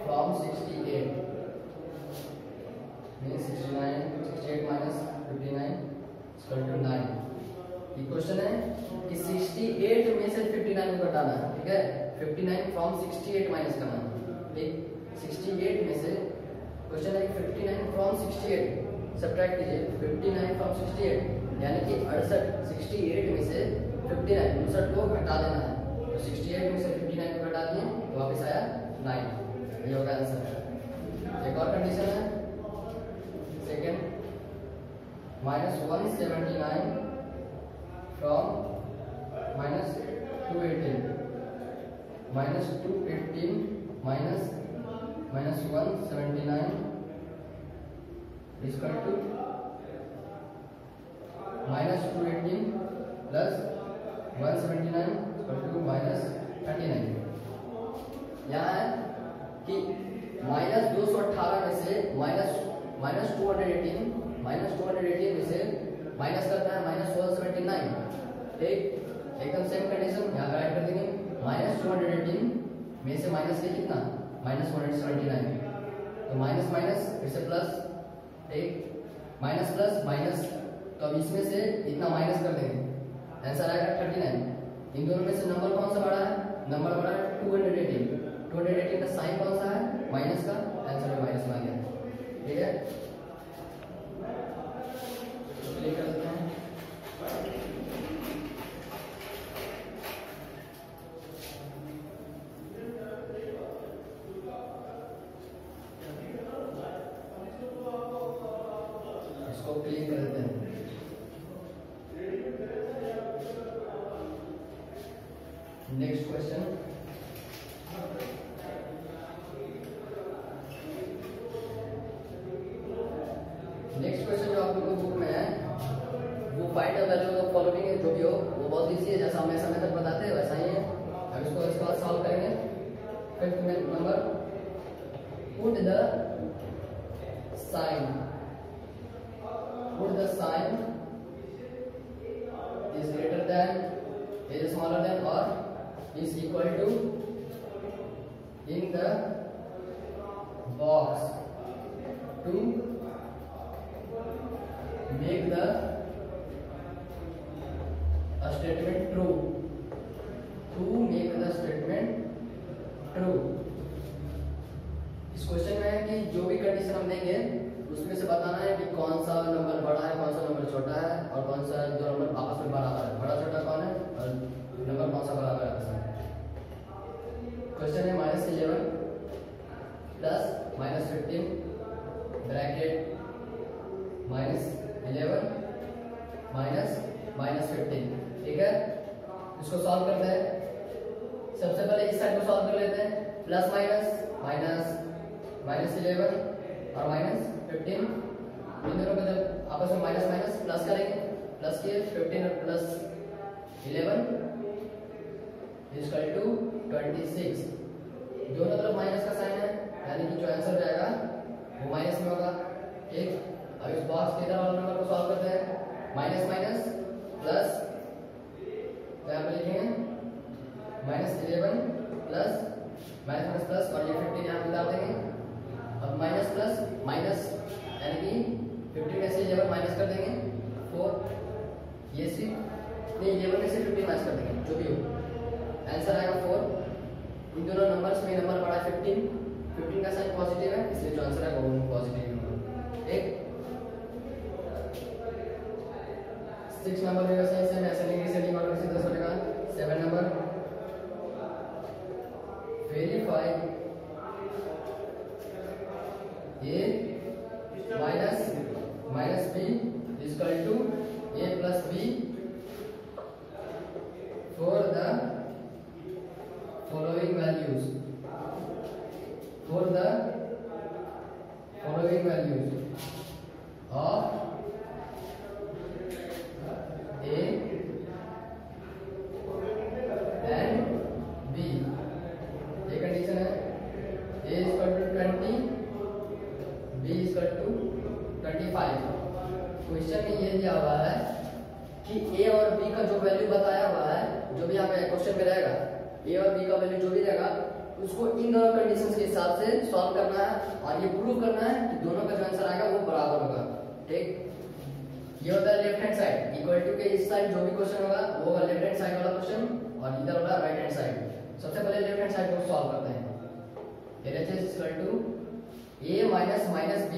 from 68, means 68 minus 59 equal to 9। ये क्वेश्चन है कि 68 में से 59 को घटाना है, ठीक है, 59 from 68 माइनस करना है, ठीक। 68 में से क्वेश्चन है 59 from 68 सब्ट्रैक्ट कीजिए, 59 from 68 यानी कि 68 में से 59 को घटा देना है, तो 68 में से 59 को घटा दिए तो वापस आया 9, ये होगा आंसर। एक और कंडीशन है second, -179 from -218, -218 minus -179 equal to minus 218 plus 179 to minus 39। यहाँ है कि माइनस 218 में से माइनस 218 में से माइनस करना है माइनस 179। ठीक, एकदम सेम कंडीशन यहाँ राइट कर देंगे। माइनस 218 में से माइनस के कितना माइनस 179, तो माइनस माइनस फिर से प्लस, ठीक, माइनस प्लस माइनस, तो अब इसमें से इतना माइनस कर देंगे, आंसर आएगा 39। इन दोनों में से नंबर कौन सा बड़ा है? नंबर बड़ा है 218। 218 का साइन कौन सा है? माइनस का, आंसर में माइनस में आ गया। ठीक है, क्लिक कर देते हैं। इसको क्लिक कर देते हैं। नेक्स्ट क्वेश्चन, जो आप लोगों को बुक में है वो find the value of following है, जो भी हो वो बहुत इजी है, जैसा हम ऐसा मेथड बताते हैं वैसा ही है। अब इसको इसके बाद सॉल्व करेंगे। Fifth number, put the sign is greater than, is smaller than or is equal to in the box to make the statement true. इस क्वेश्चन में है कि जो भी कंडीशन हम देंगे उसमें से बताना है कि कौन सा नंबर बड़ा है, कौन सा नंबर छोटा है, और कौन सा दो नंबर आपस में बराबर है, बड़ा छोटा कौन है और नंबर कौन सा बराबर है आपस में। क्वेश्चन है -11 प्लस -15 ब्रैकेट -11 -15। ठीक है, इसको सॉल्व करते हैं। सबसे पहले इस साइड को सॉल्व कर लेते हैं। प्लस -11 और -15, इन दोनों को जब आपस में माइनस माइनस प्लस करेंगे, प्लस किए 15 और प्लस 11 इक्वल टू 26। दोनों तरफ माइनस का साइन है, यानी कि जो आंसर जाएगा वो माइनस में होगा। ठीक, अब इस बॉक्स के इधर वाले नंबर को सॉल्व करते हैं। माइनस माइनस प्लस, तो यहाँ पे लिखेंगे -11 प्लस माइनस प्लस, और ये 15 यहाँ पे डाल देंगे। अब माइनस प्लस माइनस, यानी कि 15 में से 11 माइनस कर देंगे 4, ये सिर्फ नहीं 11 में से 15 माइनस कर देंगे, जो भी हो आंसर आएगा 4। इन दोनों नंबर्स में नंबर बड़ा है 15 का साइन पॉजिटिव है, इसलिए जो आंसर आएगा वो पॉजिटिव नंबर। ठीक, 6 नंबर में वैसे सेम असेंडिंग ऑर्डर से 10 बनेगा। 7 number, verify a minus b is equal to a plus b for the following values of a and b। ये कंडीशन है, a is equal to 20, b is equal to 25। Question में ये दिया हुआ है कि a और b का जो वैल्यू बताया हुआ है, जो भी यहाँ पे क्वेश्चन में रहेगा, a और b का वैल्यू जो भी रहेगा उसको इन दोनों कंडीशंस के हिसाब से सॉल्व करना है, और ये प्रूव करना है कि दोनों का जो आंसर आएगा वो बराबर होगा। ठीक, ये होता है left hand side, equal to के इस साइड जो भी क्वेश्चन होगा वो होगा लेफ्ट हैंड साइड वाला क्वेश्चन, और इधर होगा राइट हैंड साइड। सबसे पहले लेफ्ट हैंड साइड को सॉल्व करते हैं। LHS is equal to a minus minus b,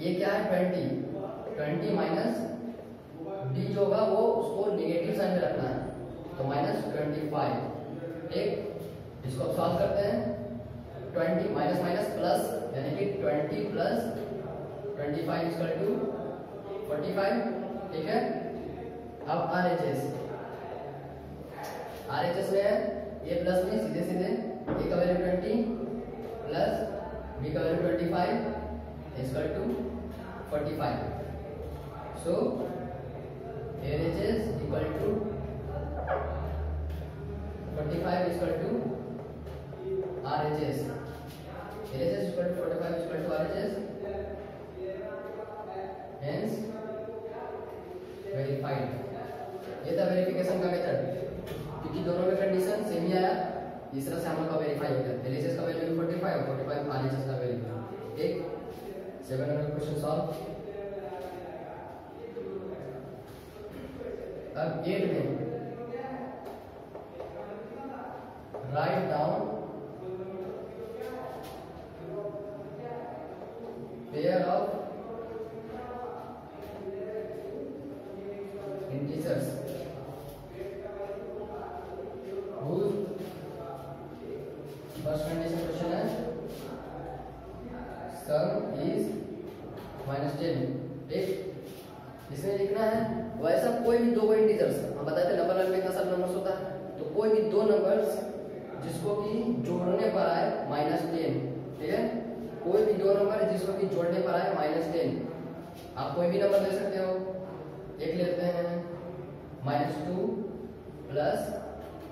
ये क्या है 20 माइनस b जो होगा वो उसको नेगेटिव साइन में रखना है, तो -25। ठीक, इसको सॉल्व करते हैं। 20 माइनस माइनस प्लस, यानी कि 20 प्लस 25 इज इक्वल टू 45। ठीक है, अब RHS में है a प्लस में सीधे सीधे a का वैल्यू 20 प्लस b का value 25 equal to 45। So LHS equal to 45 is equal to RHS. LHS is equal to 45 is equal to RHS. Hence verified. ये था वेरिफिकेशन का मेथड, क्योंकि दोनों में कंडीशन सेम ही आया, इस तरह से हम लोग का वेरीफाई हो गया। LHS का वैल्यू 45 और 45 RHS का वैल्यू। ठीक, 7 नंबर क्वेश्चन सॉल्व। अब 8 में write down pair of integers whose first condition question है sum is -10। ठीक, इसमें लिखना है वैसा कोई भी दो इंटीजर्स, हम बताए थे नंबर लाइन में कितना सारा नंबर्स होता है, तो कोई भी दो नंबर्स जिसको कि जोड़ने पर आए -10। ठीक है, कोई भी दो नंबर जिसको कि जोड़ने पर आए -10। आप कोई भी नंबर ले सकते हो। एक लेते हैं -2 प्लस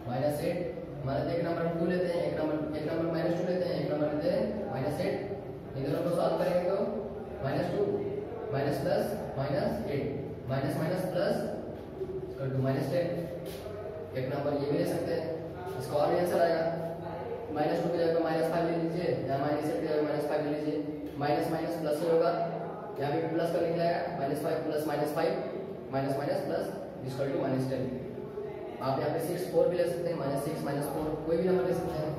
-8, मान एक नंबर 2 लेते हैं, एक नंबर -2 लेते हैं, एक नंबर लेते हैं -8। इन दोनों को सॉल्व करेंगे तो -2 minus plus -8 minus minus plus -10। एक नंबर ये भी ले सकते हैं, इसका और भी आंसर आएगा। -2 की जगह -5 ले लीजिए या -8 की जगह -5 ले लीजिए, माइनस माइनस प्लस ही होगा, यहाँ भी प्लस कर निकलेगा -5 plus -5 minus minus plus equal to -10। आप यहाँ पे 6 4 भी ले सकते हैं, -6 -4 कोई भी नंबर ले सकते हैं।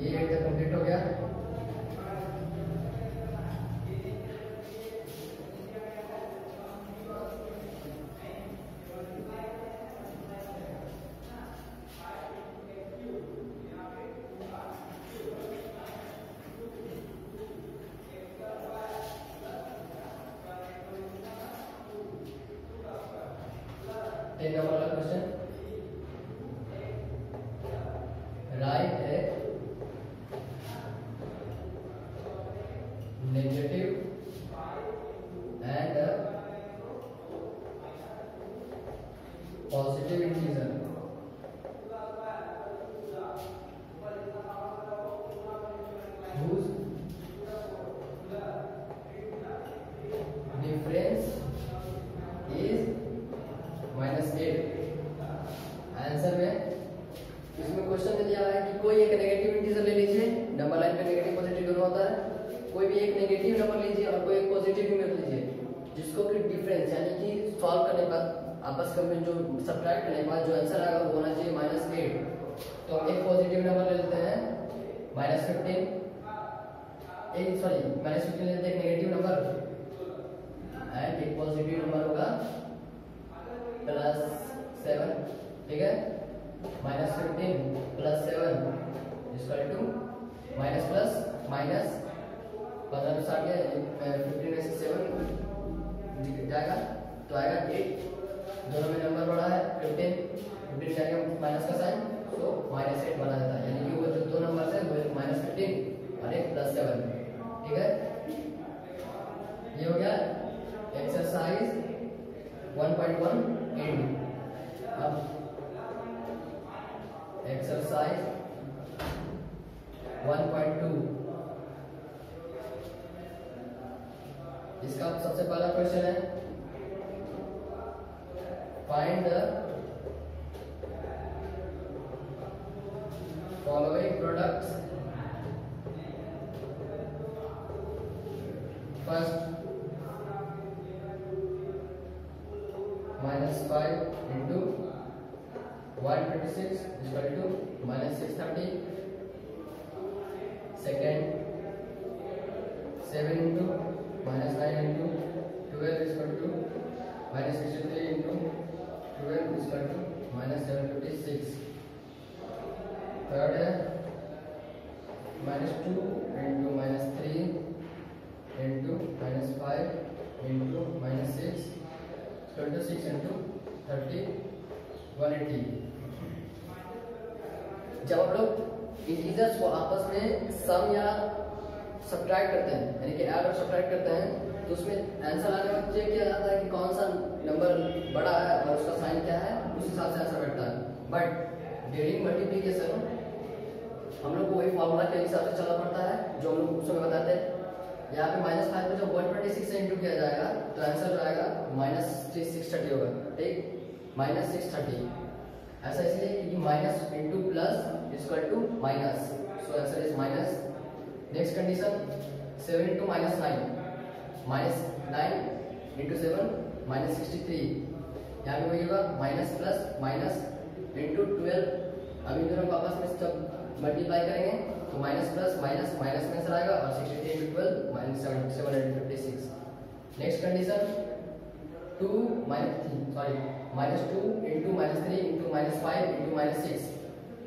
ये 8 तक कंप्लीट हो गया। नंबर वाला क्वेश्चन, राइट है negative and positive integer whose difference is -8। Answer में इसमें क्वेश्चन में दिया है कि कोई एक नेगेटिव इंटीजर ले लीजिए, नंबर लाइन पे नेगेटिव पॉजिटिव दोनों होता है, कोई भी एक नेगेटिव नंबर लीजिए और कोई एक पॉजिटिव नंबर लीजिए, जिसको कि डिफरेंस यानी कि सॉल्व करने पर आपस में जो सब्ट्रैक्ट करने के बाद जो आंसर आएगा वो होना चाहिए -8। तो एक पॉजिटिव नंबर ले लेते हैं -15, एक सॉरी -15 लेते हैं एक नेगेटिव नंबर एंड एक पॉजिटिव नंबर होगा +7। ठीक है, -15 + 7 equal to minus plus minus 15 में 60 है, 15 में से 7 जाएगा तो आएगा 8। दोनों में नंबर बड़ा है 15 जाएगा माइनस का साइन, तो -8 बना देता है, यानी कि वो जो दो नंबर है वो एक -15 और एक +7। ठीक है, ये हो गया एक्सरसाइज 1.1 एंड। अब एक्सरसाइज 1.2, इसका सबसे पहला क्वेश्चन है find the following products. First -5 into 126 is equal to -630. Second 7 into -9 into 12 is equal to -63 into 12 is equal to -756. Third है -2 into -3 into -5 into -6 26 into 30 180। जब आप लोग इंटीजर्स को आपस में सम या सब्ट्रैक्ट करते हैं, यानी कि ऐड और सब्ट्रैक्ट करते हैं, तो उसमें आंसर आने वक्त चेक किया जाता है कि कौन सा नंबर बड़ा है और उसका साइन क्या है उस हिसाब से आंसर बैठता है। बट ड्यूरिंग मल्टीप्लिकेशन हम लोग को वही फॉर्मूला के हिसाब से चलना पड़ता है जो हम लोग उस समय बताते हैं। यहाँ पे -5 पे जब 126 से इंटू किया जाएगा तो आंसर जो आएगा -630 होगा, ठीक, -630। ऐसा इसलिए क्योंकि minus into plus equal to minus, so answer is minus. Next condition 7 into -9, -9 into 7 -63। यहाँ पे वही होगा माइनस प्लस माइनस इंटू 12। अब इन दोनों को आपस में जब मल्टीप्लाई करेंगे तो माइनस प्लस माइनस माइनस में आंसर आएगा और 63 into 12 -756। Next condition -2 into -3 into -5 into -6।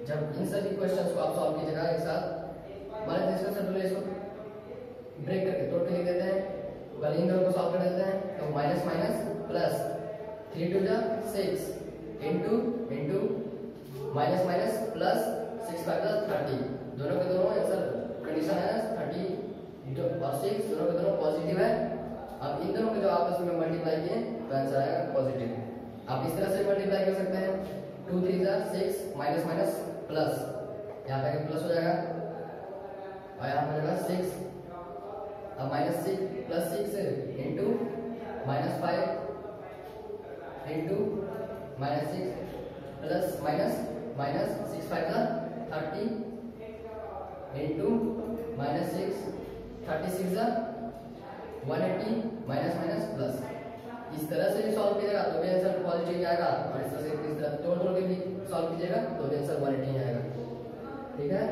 जब इन सभी क्वेश्चंस को आप सॉल्व कीजिएगा एक साथ, मान लीजिए इसका पहले इसको ब्रेक करके तोड़ के लिख देते हैं, पहले इन दोनों को सॉल्व कर देते हैं तो माइनस माइनस प्लस 3 2 जा 6 इंटू माइनस माइनस प्लस 6 5 30। दोनों के दोनों आंसर कंडीशन है 30 और 6 दोनों के दोनों पॉजिटिव है। अब इन दोनों को जो आपस में मल्टीप्लाई किए तो आंसर आएगा पॉजिटिव। आप इस तरह से मल्टीप्लाई कर सकते हैं 2 3 जा 6 माइनस माइनस प्लस, यहाँ पे प्लस हो जाएगा और यहाँ हो जाएगा 6। अब -6 plus 6 into -5 into -6 plus minus minus 6 5 जा 30 इंटू -6 36 जा 180 माइनस माइनस प्लस। इस तरह से भी सॉल्व कीजिएगा तो भी आंसर पॉजिटिव आएगा और इस तरह से इस तरह तोड़ तोड़ के भी सॉल्व कीजिएगा तो भी आंसर 180 आएगा, ठीक है।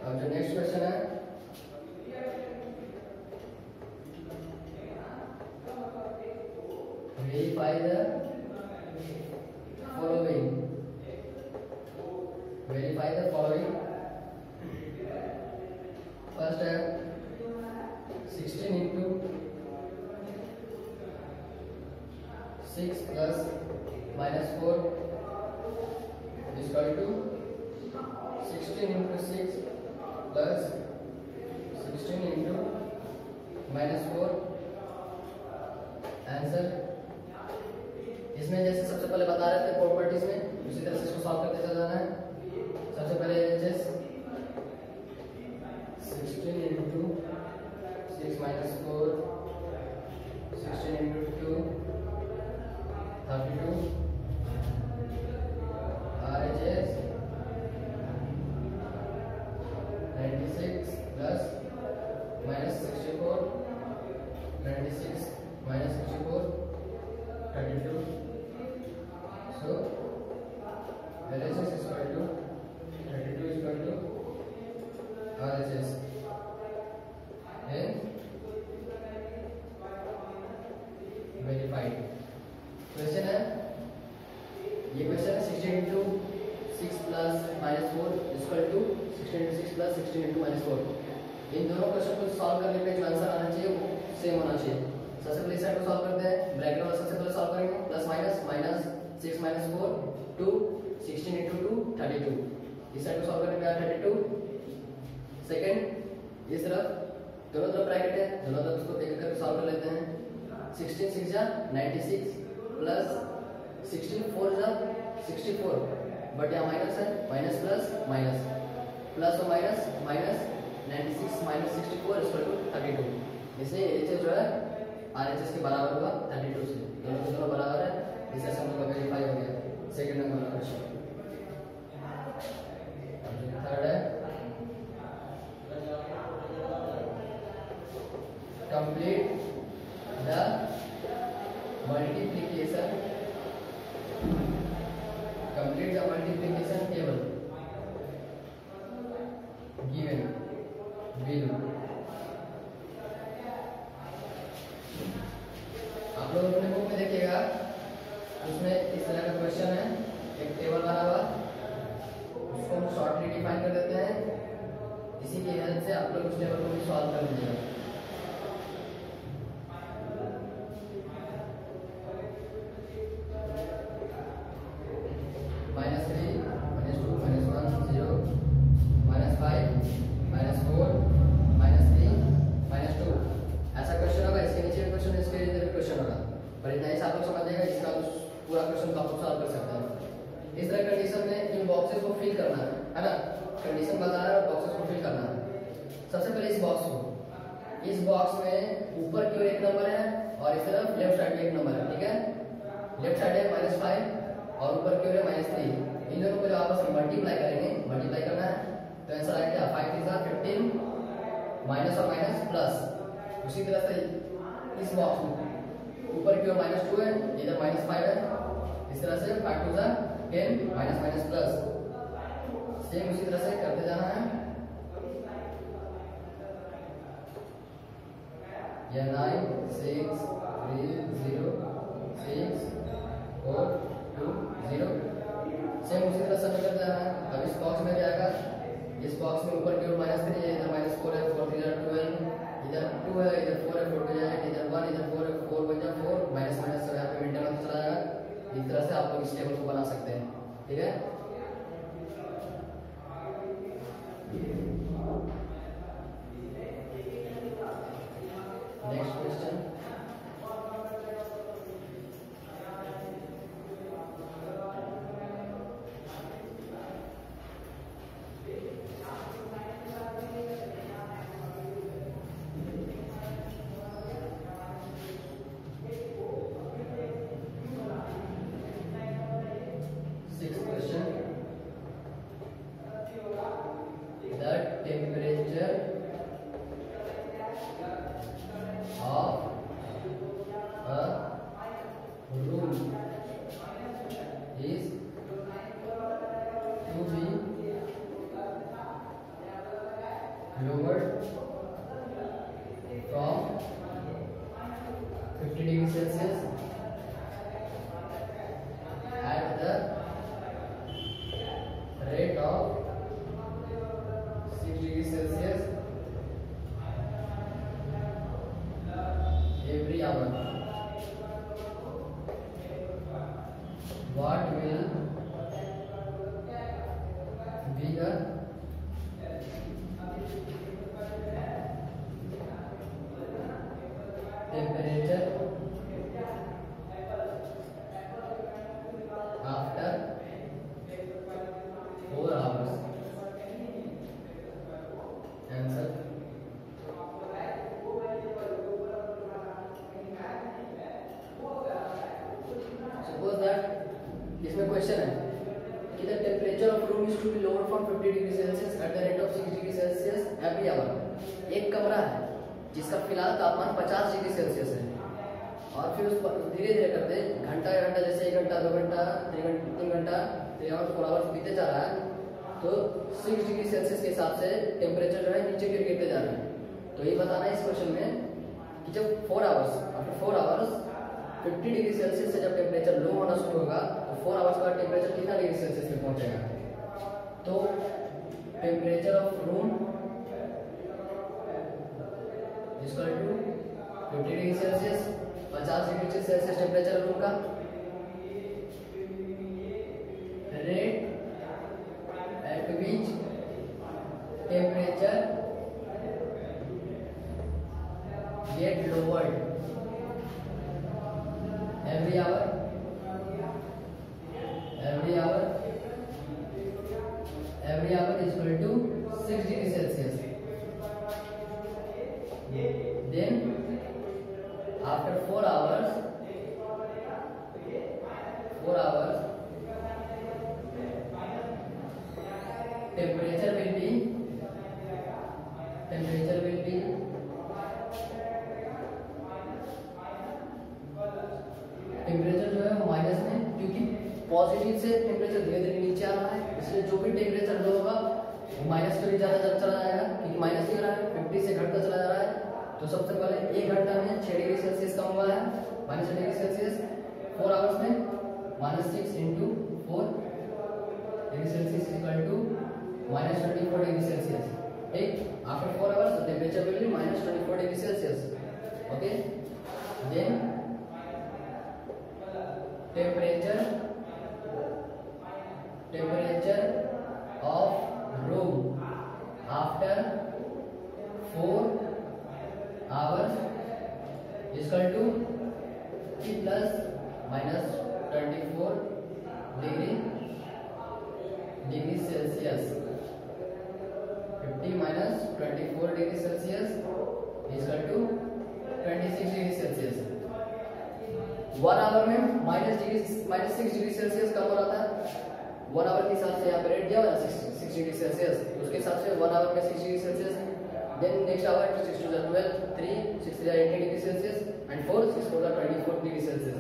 अब जो नेक्स्ट क्वेश्चन है verify the following, verify the following. First है 16 into 6 plus -4 equal to 16 into 6 plus 16 into -4। Answer इसमें जैसे सबसे पहले बता रहे थे प्रॉपर्टीज में उसी तरह से इसको सॉल्व करते चला जाना है। सबसे पहले जैसे 16 into 6 -4 16 into 2 32 RHS 96 plus -64 26 -64 32। So LHS is equal to 32 is equal to RHS and verified। Question है ये क्वेश्चन है 16 into 6 plus -4 equal to 16 into 6 plus 16 into -4। इन दोनों क्वेश्चन को सॉल्व करने पे जो आंसर आना चाहिए वो सेम होना चाहिए। सबसे पहले इस साइड को सॉल्व करते हैं, ब्रैकेट वाला सबसे पहले सॉल्व करेंगे प्लस माइनस -6 -4 2 16 इंटू 2 32। इस साइड को सॉल्व करने पे आया 32। सेकंड इस तरफ दोनों तरफ ब्रैकेट है, दोनों तरफ इसको एक करके सॉल्व कर लेते हैं। 16 6 जा 96 प्लस 16 4 जा 64, बट यहाँ माइनस है, माइनस प्लस माइनस प्लस और minus minus 96 minus 64 equal to 32। इससे एचएस जो है आरएचएस के बराबर होगा 32 से, दोनों के दोनों बराबर है। इससे हम लोग का वेरीफाई हो गया। सेकंड नंबर का क्वेश्चन। थर्ड है complete the multiplication, complete the multiplication table given below. आप लोग अपने बुक में देखिएगा आप लोग सॉल्व कर सकते हैं। इस तरह कंडीशन में इन बॉक्सेस को फिल करना है ना, कंडीशन बता रहा है और बॉक्सेस को फिल करना है। सबसे पहले इस बॉक्स में ऊपर की ओर एक नंबर है और इस तरफ लेफ्ट साइड में एक नंबर है, ठीक है। लेफ्ट साइड है -5 और ऊपर की ओर है -3। इन दोनों को जो आपस में मल्टीप्लाई करेंगे, मल्टीप्लाई करना है तो आंसर आएगा क्या 5 3 = 15 माइनस और माइनस प्लस। उसी तरह से इस बॉक्स में ऊपर की ओर -2 है, इधर -5 है, इस तरह से 5 2 = 10 माइनस माइनस प्लस। सेम उसी तरह से करते जाना है। यह 9 6 3 0 6 4 2 0 सेम उसी तरह से करते जाना है। अब इस बॉक्स में क्या आएगा, इस बॉक्स में ऊपर की ओर -3 है, इधर -4 है, 4 3 = 12, इधर 2 है, इधर 4 है, 4 2 = 8, इधर 1, इधर 4 है, 4 1 = 4, माइनस माइनस सब यहाँ पे मेंटेन होता चला जाएगा। इस तरह से आप लोग इस टेबल को बना सकते हैं, ठीक है। Next question, lowered from 50 degrees Celsius at the rate of 6 degrees Celsius every hour. What will be the temperature after 4 hours? Answer. Suppose that इसमें क्वेश्चन है कि the temperature of room is to be lowered from 50 degrees Celsius at the rate of 6 degrees Celsius every hour. एक कमरा है जिसका फिलहाल तापमान 50 degree Celsius है और फिर उस धीरे धीरे करते घंटा घंटा जैसे 1 घंटा 2 घंटा 3 घंटा 3 आवर्स 4 आवर्स बीते जा रहा है तो 6 डिग्री सेल्सियस के हिसाब से टेम्परेचर जो है नीचे गिरते जा रहा है। तो ये बताना है इस क्वेश्चन में कि जब 4 hours after 4 hours 50 degree Celsius से जब टेम्परेचर लो होना शुरू होगा तो 4 आवर्स बाद टेम्परेचर कितना डिग्री सेल्सियस में पहुंचेगा। तो temperature of room equal to 50 degree Celsius 50 degree Celsius temperature room का rate at which temperature get lowered every hour is equal to 6 degree Celsius. Then after 4 hours temperature will be temperature जो है वो minus में, क्योंकि positive से temperature धीरे धीरे नीचे आ रहा है इसलिए जो भी टेम्परेचर लो होगा वो माइनस पे भी ज़्यादा चला जाएगा क्योंकि माइनस ही हो रहा है 50 से घटता चला जा रहा है। तो सबसे पहले 1 घंटा में 6 डिग्री सेल्सियस कम हुआ है -6 डिग्री सेल्सियस, 4 आवर्स में -6 × 4 degree Celsius equal to -24 degree Celsius. ठीक, after 4 hours temperature will be -24 degree Celsius. Okay, then temperature of room after 4 hours is equal to T plus -24 1 hour में -6 degree Celsius कम हो रहा था। 1 our के हिसाब से यहाँ पे रेट दिया हुआ है 6 डिग्री सेल्सियस, उसके हिसाब से 1 आवर में 6 degree Celsius. Then next hour 6 to 12, 3 6 to 18 degree Celsius and 4 6 to 24 degree Celsius.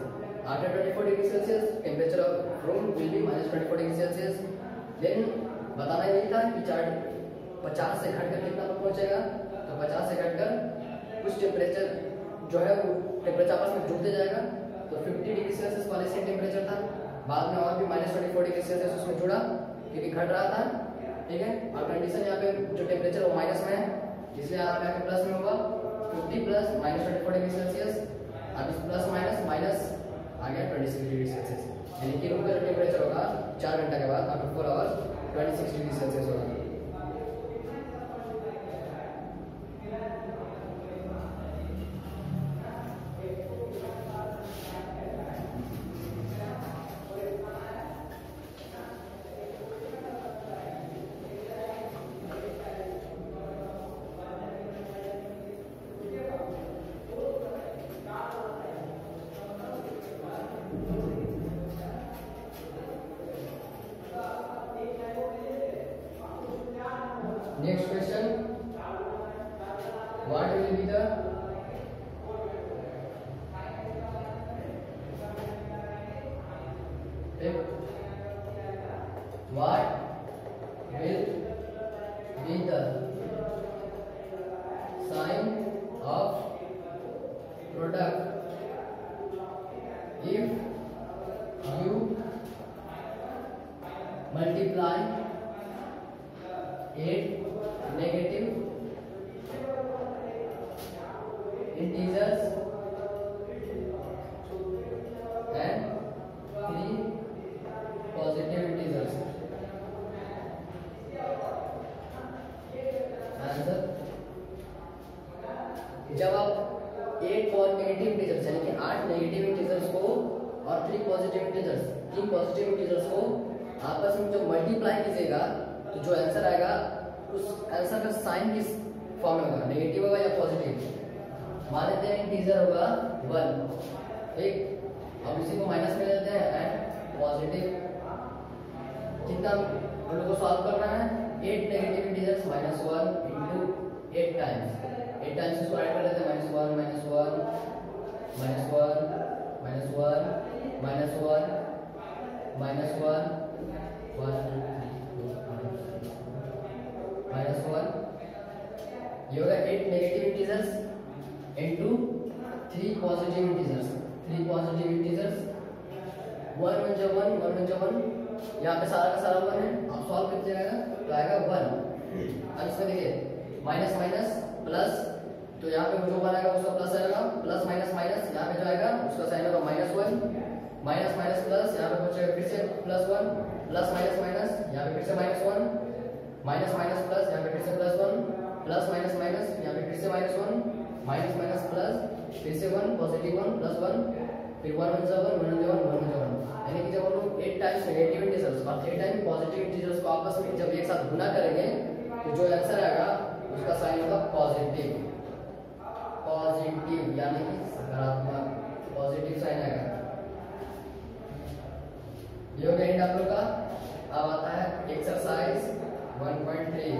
After 24 degree Celsius temperature of room will be -24 degree Celsius. Then बताना यही था कि चार्ट 50 से घटकर कितना पर पहुंचेगा, तो 50 से घटकर कुछ टेम्परेचर जो है वो टेम्परेचर आपस में जुड़ते जाएगा। तो 50 डिग्री सेल्सियस वाले से टेम्परेचर था, बाद में और भी -24 डिग्री सेल्सियस उसमें जुड़ा क्योंकि घट रहा था, ठीक है। और कंडीशन यहाँ पे जो टेम्परेचर वो माइनस में है, इसलिए यहाँ पे आके प्लस में होगा 50 प्लस -24 डिग्री सेल्सियस। अब इस प्लस माइनस माइनस आ गया 26 डिग्री सेल्सियस, यानी कि रूम का जो टेम्परेचर होगा 4 घंटा के बाद आफ्टर 4 आवर्स 26 डिग्री सेल्सियस होगा। Next question, what will be the sign of product if you multiply 8 negative integers and 3 positive integers? Answer, जब आप 8 नेगेटिव इंटीजर्स यानी कि 8 नेगेटिव इंटीजर्स को और 3 पॉजिटिव इंटीजर्स को आपस में जो मल्टीप्लाई कीजिएगा तो जो आंसर आएगा उस आंसर का साइन किस फॉर्म में होगा, नेगेटिव होगा या पॉजिटिव। मान लेते हैं इंटीजर होगा 1, ठीक। अब इसी को माइनस में लेते हैं एंड पॉजिटिव। कितना हम लोग को सॉल्व करना है, 8 नेगेटिव इंटीजर्स -1 into 8 टाइम्स इसको ऐड कर लेते हैं -1 -1 -1 ये होगा 8 negative integers into 3 positive integers 1 1 यहाँ पे सारा का सारा 1 है। आप सॉल्व करते जाएगा तो आएगा 1। अब इसमें देखिए माइनस माइनस प्लस, तो यहाँ पे जो 1 आएगा उसका प्लस आएगा, प्लस माइनस माइनस यहाँ पे जो आएगा उसका साइन होगा -1, माइनस माइनस प्लस, यहाँ पे बचेगा फिर से +1, प्लस माइनस माइनस यहाँ पे फिर से -1, माइनस माइनस प्लस यहाँ पे फिर से +1, प्लस माइनस माइनस यहाँ पे फिर से -1, माइनस माइनस प्लस फिर से 1, पॉजिटिव 1 +1, फिर 1 1 1 1 1, यानी कि जब हम लोग 8 टाइम्स नेगेटिव इंटीजर्स और 3 टाइम पॉजिटिव इंटीजर्स को आपस में जब एक साथ गुना करेंगे तो जो आंसर आएगा उसका साइन होगा पॉजिटिव, यानी कि सकारात्मक, पॉजिटिव साइन आएगा। ये हो गया एंड आप लोग का। अब आता है एक्सरसाइज 1.3।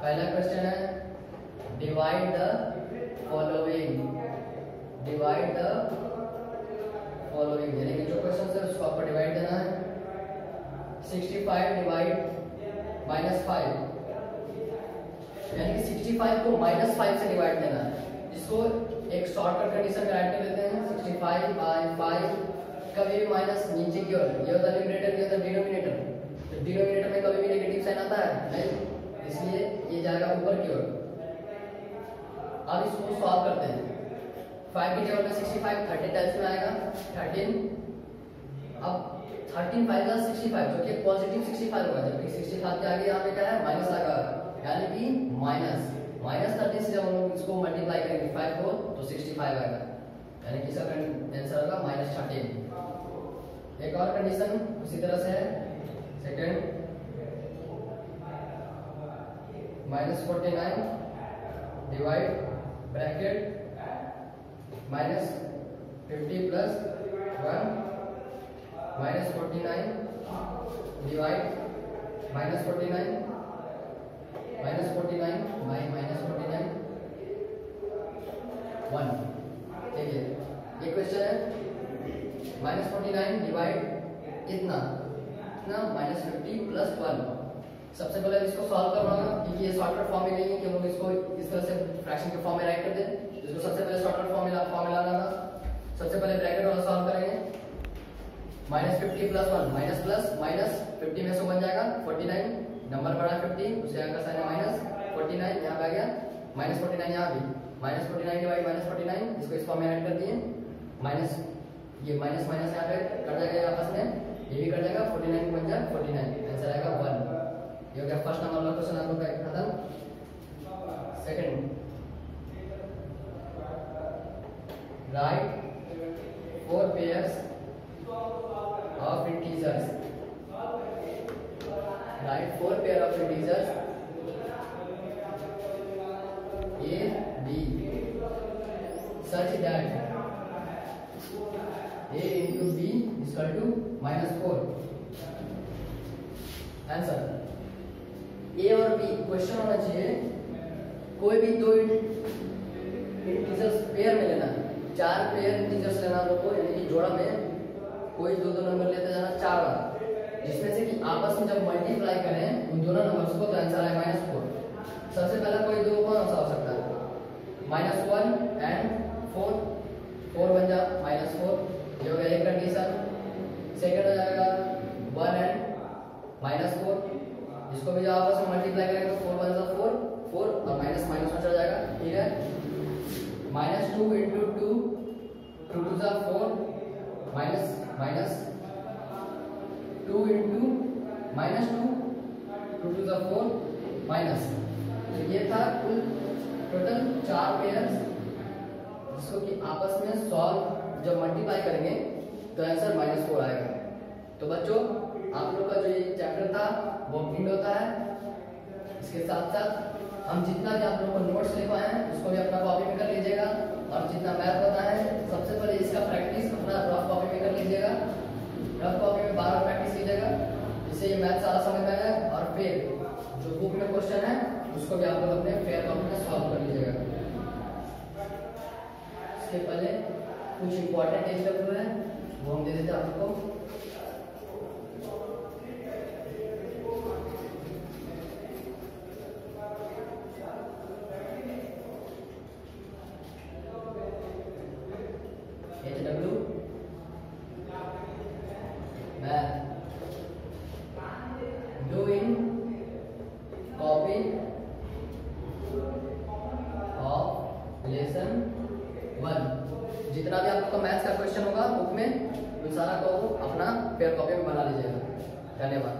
पहला क्वेश्चन है डिवाइड द फॉलोइंग, यानी कि जो क्वेश्चन है उसको आपको डिवाइड देना है। 65 डिवाइड -5, यानी कि 65 को -5 से डिवाइड देना है। इसको एक शॉर्टकट कंडीशन में ऐड कर लेते हैं। 65/5 कभी भी माइनस नीचे की ओर, ये होता है न्यूमरेटर, ये होता है डिनोमिनेटर। तो डिनोमिनेटर में कभी भी नेगेटिव साइन आता है नहीं, इसलिए ये जाएगा ऊपर की ओर। अब इसको सॉल्व करते हैं। 5 की जगह पे 65 30 टाइम्स में आएगा 13। अब 13 5 का 65 जो कि पॉजिटिव 65 होगा, जबकि 65 के आगे यहाँ पे क्या है माइनस लगा, यानी कि -30 से जब हम लोग इसको मल्टीप्लाई करेंगे 5 को तो 65 आएगा, यानी कि इसका आंसर होगा -13। एक और कंडीशन उसी तरह से है। Second -49 divide bracket 50 plus 1 minus 49 divide minus 49 by minus 49 1। ठीक है, ये क्वेश्चन है माइनस 49 डिवाइड कितना ना माइनस 50 प्लस 1। सबसे पहले इसको सॉल्व करना होगा क्योंकि ये शॉर्टकट फॉर्म में नहीं है कि हम लोग इसको इस तरह से फ्रैक्शन के फॉर्म में राइट कर दें। इसको सबसे पहले शॉर्टकट फॉर्मूला लाना। सबसे पहले ब्रैकेट वाला सॉल्व करेंगे। Minus 50 plus 1 minus plus minus 50 में से बन जाएगा 49, नंबर बड़ा 50 उसे आगे का साइन है माइनस 49, यहाँ पे आ गया माइनस 49, यहाँ भी माइनस 49 डिवाइड माइनस 49, इसको इस फॉर्म में ऐड कर दिए। माइनस ये माइनस माइनस यहाँ पे कट जाएगा आपस में, ये भी कट जाएगा 49 बन जाए 49, आंसर आएगा 1। ये हो गया फर्स्ट नंबर वाला क्वेश्चन आप लोग का खत्म। Second, right 4 pairs of integers. Write 4 pair of integers a, b such that a into b is equal to minus 4. Answer A और बी क्वेश्चन होना चाहिए कोई भी दो इंटीजर्स पेयर में लेना है। 4 पेयर इंटीजर्स लेना लोग को, यानी कि जोड़ा में कोई दो नंबर लेते जाना 4 बार, जिसमें से कि आपस में जब मल्टीप्लाई करें उन दोनों नंबर्स को तो आंसर आए माइनस 4। सबसे पहला कोई दो कौन सा हो सकता है, माइनस 1 एंड 4 बन जा माइनस 4, ये हो गया एक कंडीशन। सेकंड हो जाएगा 1 एंड माइनस 4, इसको भी जब आपस में मल्टीप्लाई करेंगे तो 4 बन जा 4 और माइनस माइनस में चला जाएगा। ठीक है, माइनस 2 इंटू 2 2 टू जा 4 माइनस 2 इंटू माइनस 2 2 टू जा 4 माइनस। तो ये था कुल टोटल 4 पेयर्स जिसको कि आपस में सॉल्व जब मल्टीप्लाई करेंगे तो आंसर -4 आएगा। तो बच्चों आप लोग का जो ये चैप्टर था वो एंड होता है। इसके साथ साथ हम जितना भी आप लोग को नोट्स लिख पाए हैं उसको भी अपना कॉपी में कर लीजिएगा, और जितना मैथ होता है सबसे पहले इसका प्रैक्टिस अपना रफ कॉपी में कर लीजिएगा। रफ कॉपी में बार बार प्रैक्टिस कीजिएगा, इससे ये मैथ सारा समझ में आएगा। और फिर जो बुक में क्वेश्चन है उसको भी आप लोग अपने फेयर कॉपी में सॉल्व कर लीजिएगा। इसके पहले कुछ इंपॉर्टेंट एचडब्ल्यू है वो हम दे देते हैं आपको। जितना भी आपका मैथ्स का क्वेश्चन होगा बुक में उन सारा को अपना पेयर कॉपी में बना लीजिएगा। धन्यवाद।